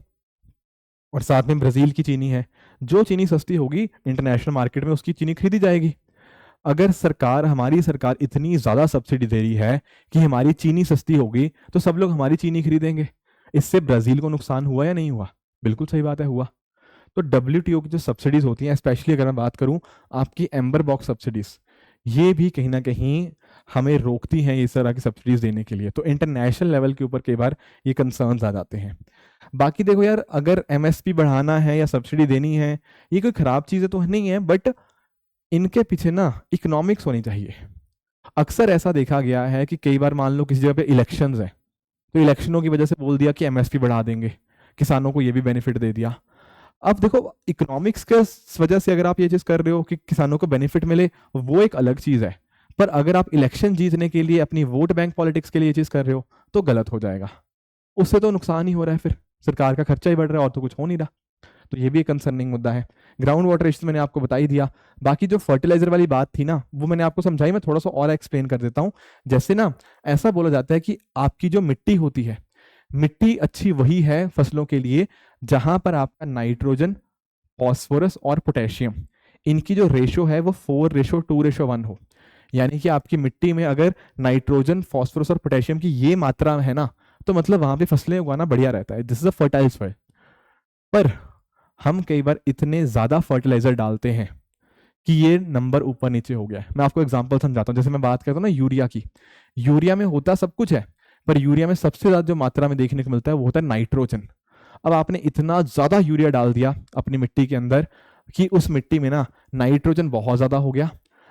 और साथ में ब्राजील की चीनी है, जो चीनी सस्ती होगी इंटरनेशनल मार्केट में उसकी चीनी खरीदी जाएगी। अगर सरकार, हमारी सरकार इतनी ज़्यादा सब्सिडी दे रही है कि हमारी चीनी सस्ती होगी, तो सब लोग हमारी चीनी खरीदेंगे। इससे ब्राज़ील को नुकसान हुआ या नहीं हुआ? बिल्कुल सही बात है, हुआ। तो डब्ल्यूटीओ की जो सब्सिडीज़ होती हैं, स्पेशली अगर मैं बात करूं आपकी एम्बर बॉक्स सब्सिडीज़, ये भी कहीं ना कहीं हमें रोकती हैं इस तरह की सब्सिडीज़ देने के लिए। तो इंटरनेशनल लेवल के ऊपर कई बार ये कंसर्न्स आ जाते हैं। बाकी देखो यार, अगर एमएसपी बढ़ाना है या सब्सिडी देनी है, ये कोई ख़राब चीज़ें तो नहीं है, बट इनके पीछे ना इकोनॉमिक्स होनी चाहिए। अक्सर ऐसा देखा गया है कि कई बार मान लो किसी जगह पे इलेक्शंस है, तो इलेक्शनों की वजह से बोल दिया कि एमएसपी बढ़ा देंगे, किसानों को ये भी बेनिफिट दे दिया। अब देखो इकोनॉमिक्स के वजह से अगर आप ये चीज कर रहे हो कि किसानों को बेनिफिट मिले, वो एक अलग चीज है। पर अगर आप इलेक्शन जीतने के लिए, अपनी वोट बैंक पॉलिटिक्स के लिए ये चीज कर रहे हो, तो गलत हो जाएगा। उससे तो नुकसान ही हो रहा है, फिर सरकार का खर्चा ही बढ़ रहा है और तो कुछ हो नहीं रहा। तो ये भी एक कंसर्निंग मुद्दा है। ग्राउंड वाटर इश्यूज मैंने आपको बता ही दिया। बाकी जो फर्टिलाइजर वाली बात थी ना, वो मैंने आपको समझाई, मैं थोड़ा सा और एक्सप्लेन कर देता हूँ। जैसे ना ऐसा बोला जाता है कि आपकी जो मिट्टी होती है, मिट्टी अच्छी वही है फसलों के लिए जहां पर आपका नाइट्रोजन, फॉस्फोरस और पोटेशियम, इनकी जो रेशो है वो 4:2:1 हो। यानी कि आपकी मिट्टी में अगर नाइट्रोजन, फॉस्फोरस और पोटेशियम की ये मात्रा है ना, तो मतलब वहां पे फसलें उगाना बढ़िया रहता है। This is a fertile soil. पर हम कई बार इतने ज्यादा फर्टिलाइजर डालते हैं कि ये नंबर ऊपर नीचे हो गया है। मैं आपको एग्जांपल समझाता हूँ। जैसे मैं बात करता हूँ ना यूरिया की, यूरिया में होता सब कुछ है, पर यूरिया में सबसे ज्यादा जो मात्रा में देखने को मिलता है वो होता है नाइट्रोजन। अब आपने इतना ज्यादा यूरिया डाल दिया अपनी मिट्टी के अंदर कि उस मिट्टी में ना नाइट्रोजन बहुत ज्यादा हो गया,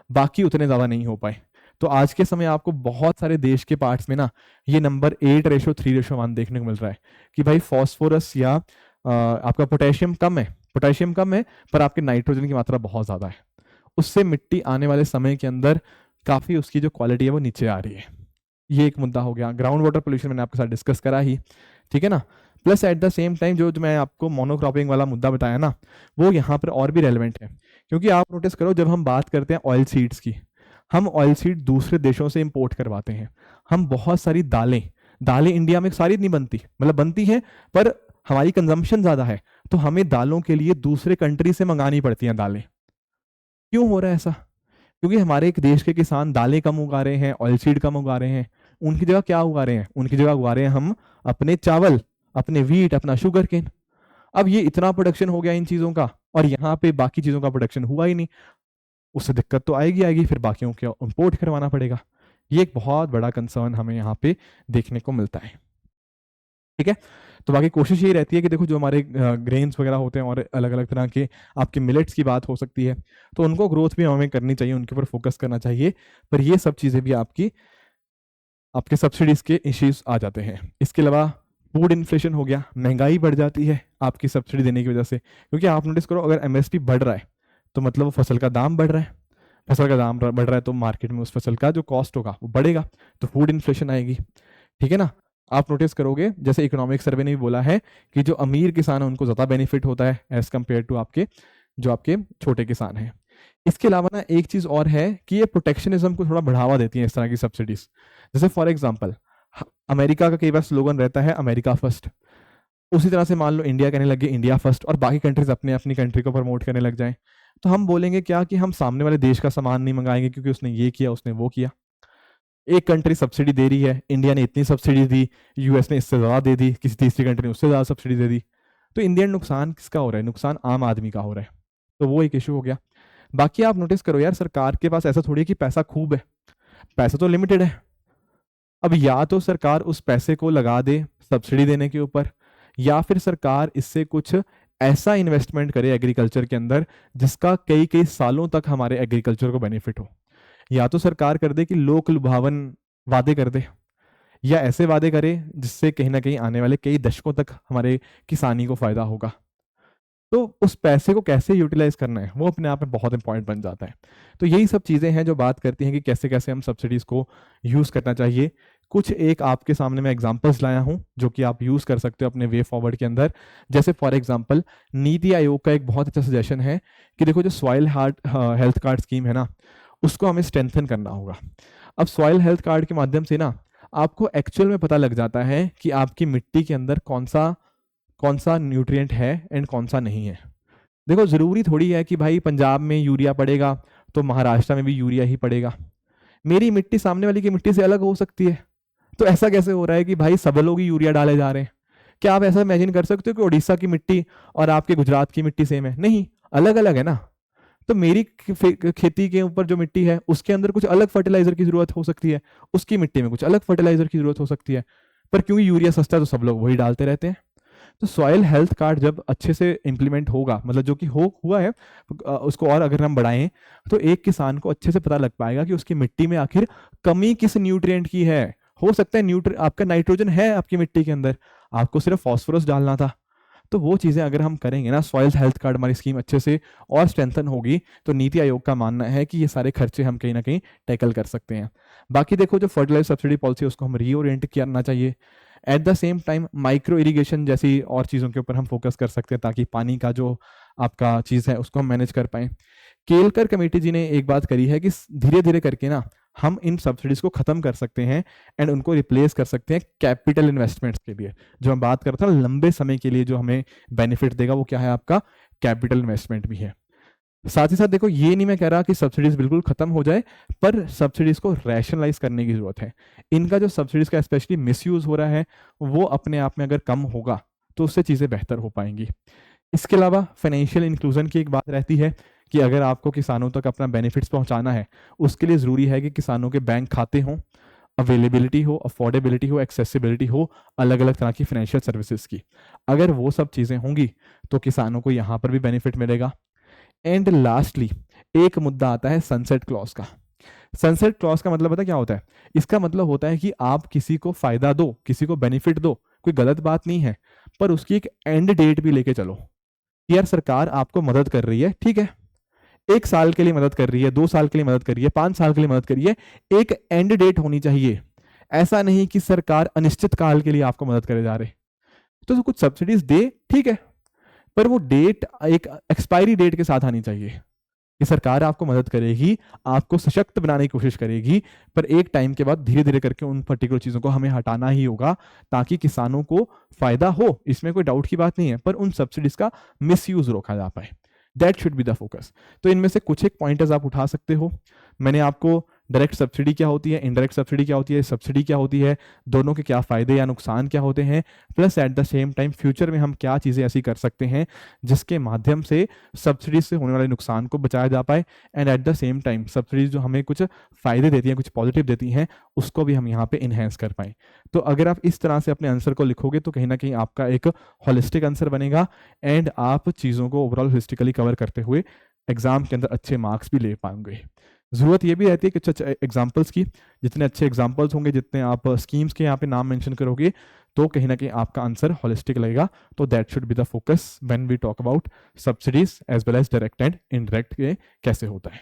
बाकी उतने ज्यादा नहीं हो पाए। तो आज के समय आपको बहुत सारे देश के पार्ट्स में ना ये नंबर 8:3:1 देखने को मिल रहा है कि भाई फॉस्फोरस या आपका पोटेशियम कम है, पर आपके नाइट्रोजन की मात्रा बहुत ज्यादा है। उससे मिट्टी आने वाले समय के अंदर काफी उसकी जो क्वालिटी है वो नीचे आ रही है। ये एक मुद्दा हो गया। ग्राउंड वाटर पोल्यूशन मैंने आपके साथ डिस्कस करा ही, ठीक है ना। Plus at the same time जो मैं आपको मोनोक्रॉपिंग वाला मुद्दा बताया ना, वो यहाँ पर और भी रेलिवेंट है। क्योंकि आप नोटिस करो, जब हम बात करते हैं ऑयल सीड्स की, हम ऑयल सीड दूसरे देशों से इंपोर्ट करवाते हैं। हम बहुत सारी दालें इंडिया में सारी नहीं बनती, मतलब बनती हैं पर हमारी कंजम्पशन ज्यादा है, तो हमें दालों के लिए दूसरे कंट्री से मंगानी पड़ती हैं दालें। क्यों हो रहा है ऐसा? क्योंकि हमारे एक देश के किसान दालें कम उगा रहे हैं, ऑयल सीड कम उगा रहे हैं। उनकी जगह क्या उगा रहे हैं? उनकी जगह उगा रहे हैं हम अपने चावल, अपने वीट, अपना शुगर केन। अब ये इतना प्रोडक्शन हो गया इन चीजों का, और यहाँ पे बाकी चीजों का प्रोडक्शन हुआ ही नहीं। उससे दिक्कत तो आएगी, फिर बाकियों को इंपोर्ट करवाना पड़ेगा। ये एक बहुत बड़ा कंसर्न हमें यहाँ पे देखने को मिलता है। ठीक है, तो बाकी कोशिश यही रहती है कि देखो जो हमारे ग्रेन्स वगैरह होते हैं और अलग अलग तरह के आपके मिलेट्स की बात हो सकती है, तो उनको ग्रोथ भी हमें करनी चाहिए, उनके ऊपर फोकस करना चाहिए। पर ये सब चीज़ें भी आपके सब्सिडीज के इश्यूज आ जाते हैं। इसके अलावा फूड इन्फ्लेशन हो गया, महंगाई बढ़ जाती है आपकी सब्सिडी देने की वजह से, क्योंकि आप नोटिस करो अगर एमएसपी बढ़ रहा है तो मतलब वो फसल का दाम बढ़ रहा है, फसल का दाम बढ़ रहा है तो मार्केट में उस फसल का जो कॉस्ट होगा वो बढ़ेगा, तो फूड इन्फ्लेशन आएगी। ठीक है ना, आप नोटिस करोगे जैसे इकोनॉमिक सर्वे ने भी बोला है कि जो अमीर किसान है उनको ज़्यादा बेनिफिट होता है एज कम्पेयर टू आपके छोटे किसान हैं। इसके अलावा ना एक चीज़ और है कि ये प्रोटेक्शनिज्म को थोड़ा बढ़ावा देती है इस तरह की सब्सिडीज। जैसे फॉर एग्जांपल अमेरिका का कई बार स्लोगन रहता है अमेरिका फर्स्ट, उसी तरह से मान लो इंडिया कहने लगे इंडिया फर्स्ट और बाकी कंट्रीज अपने अपनी कंट्री को प्रमोट करने लग जाएं, तो हम बोलेंगे क्या कि हम सामने वाले देश का सामान नहीं मंगाएंगे क्योंकि उसने ये किया उसने वो किया। एक कंट्री सब्सिडी दे रही है, इंडिया ने इतनी सब्सिडी दी, यूएस ने इससे ज़्यादा दे दी, किसी तीसरी कंट्री ने उससे ज़्यादा सब्सिडी दे दी, तो इंडियन नुकसान किसका हो रहा है? नुकसान आम आदमी का हो रहा है। तो वो एक इशू हो गया। बाकी आप नोटिस करो यार, सरकार के पास ऐसा थोड़ी है कि पैसा खूब है, पैसा तो लिमिटेड है। अब या तो सरकार उस पैसे को लगा दे सब्सिडी देने के ऊपर, या फिर सरकार इससे कुछ ऐसा इन्वेस्टमेंट करे एग्रीकल्चर के अंदर जिसका कई कई सालों तक हमारे एग्रीकल्चर को बेनिफिट हो। या तो सरकार कर दे कि लोक लुभावन वादे कर दे, या ऐसे वादे करे जिससे कहीं ना कहीं आने वाले कई दशकों तक हमारे किसानी को फायदा होगा। तो उस पैसे को कैसे यूटिलाइज करना है वो अपने आप में बहुत इंपॉर्टेंट बन जाता है। तो यही सब चीज़ें हैं जो बात करती हैं कि कैसे कैसे हम सब्सिडीज़ को यूज़ करना चाहिए। कुछ एक आपके सामने मैं एग्जांपल्स लाया हूं जो कि आप यूज़ कर सकते हो अपने वे फॉरवर्ड के अंदर। जैसे फॉर एग्जांपल नीति आयोग का एक बहुत अच्छा सजेशन है कि देखो जो सॉइल हेल्थ कार्ड स्कीम है ना, उसको हमें स्ट्रेंथन करना होगा। अब सॉइल हेल्थ कार्ड के माध्यम से ना आपको एक्चुअल में पता लग जाता है कि आपकी मिट्टी के अंदर कौन सा न्यूट्रिएंट है एंड कौन सा नहीं है। देखो ज़रूरी थोड़ी है कि भाई पंजाब में यूरिया पड़ेगा तो महाराष्ट्र में भी यूरिया ही पड़ेगा। मेरी मिट्टी सामने वाली की मिट्टी से अलग हो सकती है। तो ऐसा कैसे हो रहा है कि भाई सब लोग ही यूरिया डाले जा रहे हैं? क्या आप ऐसा इमेजिन कर सकते हो कि उड़ीसा की मिट्टी और आपके गुजरात की मिट्टी सेम है? नहीं, अलग अलग है ना। तो मेरी खेती के ऊपर जो मिट्टी है उसके अंदर कुछ अलग फर्टिलाइजर की जरूरत हो सकती है, उसकी मिट्टी में कुछ अलग फर्टिलाइजर की जरूरत हो सकती है, पर क्योंकि यूरिया सस्ता है तो सब लोग वही डालते रहते हैं। तो सॉइल हेल्थ कार्ड जब अच्छे से इंप्लीमेंट होगा, मतलब जो कि हुआ है, उसको और अगर हम बढ़ाएं तो एक किसान को अच्छे से पता लग पाएगा कि उसकी मिट्टी में आखिर कमी किस न्यूट्रिएंट की है। हो सकता है आपका नाइट्रोजन है आपकी मिट्टी के अंदर, आपको सिर्फ फास्फोरस डालना था। तो वो चीज़ें अगर हम करेंगे ना, सॉइल हेल्थ कार्ड हमारी स्कीम अच्छे से और स्ट्रेंथन होगी, तो नीति आयोग का मानना है कि ये सारे खर्चे हम कहीं ना कहीं टैकल कर सकते हैं। बाकी देखो जो फर्टिलाइजर सब्सिडी पॉलिसी उसको हम रीओरिएंट करना चाहिए। At the same time micro irrigation जैसी और चीज़ों के ऊपर हम फोकस कर सकते हैं ताकि पानी का जो आपका चीज़ है उसको हम मैनेज कर पाएँ। केलकर कमेटी जी ने एक बात करी है कि धीरे धीरे करके ना हम इन सब्सिडीज को खत्म कर सकते हैं एंड उनको रिप्लेस कर सकते हैं कैपिटल इन्वेस्टमेंट्स के लिए। जो हम बात कर रहे थे लंबे समय के लिए जो हमें बेनिफिट देगा वो क्या है? आपका कैपिटल इन्वेस्टमेंट भी है। साथ ही साथ देखो ये नहीं मैं कह रहा कि सब्सिडीज बिल्कुल खत्म हो जाए, पर सब्सिडीज को रैशनलाइज करने की जरूरत है। इनका जो सब्सिडीज का स्पेशली मिसयूज हो रहा है वो अपने आप में अगर कम होगा तो उससे चीज़ें बेहतर हो पाएंगी। इसके अलावा फाइनेंशियल इंक्लूजन की एक बात रहती है कि अगर आपको किसानों तक अपना बेनिफिट्स पहुंचाना है उसके लिए ज़रूरी है कि किसानों के बैंक खाते हों, अवेलेबिलिटी हो, अफोर्डेबिलिटी हो, एक्सेसिबिलिटी हो अलग अलग तरह की फाइनेंशियल सर्विसेज की। अगर वो सब चीज़ें होंगी तो किसानों को यहाँ पर भी बेनिफिट मिलेगा। एंड लास्टली एक मुद्दा आता है सनसेट क्लॉज का। सनसेट क्लॉज का मतलब पता है क्या होता है? इसका मतलब होता है कि आप किसी को फायदा दो, किसी को बेनिफिट दो, कोई गलत बात नहीं है, पर उसकी एक एंड डेट भी लेके चलो। यार सरकार आपको मदद कर रही है, ठीक है, 1 साल के लिए मदद कर रही है, 2 साल के लिए मदद कर रही है, 5 साल के लिए मदद कर रही है, एक एंड डेट होनी चाहिए। ऐसा नहीं कि सरकार अनिश्चित काल के लिए आपको मदद करे जा रहे। तो कुछ सब्सिडीज दे, ठीक है, पर वो डेट एक एक्सपायरी डेट के साथ आनी चाहिए कि सरकार आपको मदद करेगी, आपको सशक्त बनाने की कोशिश करेगी, पर एक टाइम के बाद धीरे धीरे करके उन पर्टिकुलर चीज़ों को हमें हटाना ही होगा ताकि किसानों को फायदा हो, इसमें कोई डाउट की बात नहीं है, पर उन सब्सिडीज का मिसयूज रोका जा पाए। That should be the focus. तो इनमें से कुछ एक पॉइंटर्स आप उठा सकते हो। मैंने आपको डायरेक्ट सब्सिडी क्या होती है, इनडायरेक्ट सब्सिडी क्या होती है, सब्सिडी क्या होती है, दोनों के क्या फायदे या नुकसान क्या होते हैं, plus at the same time future में हम क्या चीज़ें ऐसी कर सकते हैं जिसके माध्यम से सब्सिडी से होने वाले नुकसान को बचाया जा पाए, and at the same time subsidies जो हमें कुछ फायदे देती हैं, कुछ पॉजिटिव देती हैं, उसको भी हम यहाँ पे इन्हेंस कर पाए। तो अगर आप इस तरह से अपने आंसर को लिखोगे तो कहीं ना कहीं आपका एक होलिस्टिक आंसर बनेगा, एंड आप चीज़ों को ओवरऑल होलिस्टिकली कवर करते हुए एग्जाम के अंदर अच्छे मार्क्स भी ले पाएंगे। ज़रूरत ये भी रहती है कि कुछ एग्जाम्पल्स की, जितने अच्छे एग्जाम्पल्स होंगे, जितने आप स्कीम्स के यहाँ पे नाम मेंशन करोगे, तो कहीं ना कहीं आपका आंसर होलिस्टिक लगेगा। तो that should be the focus when we talk about subsidies as well as direct and indirect कैसे होता है।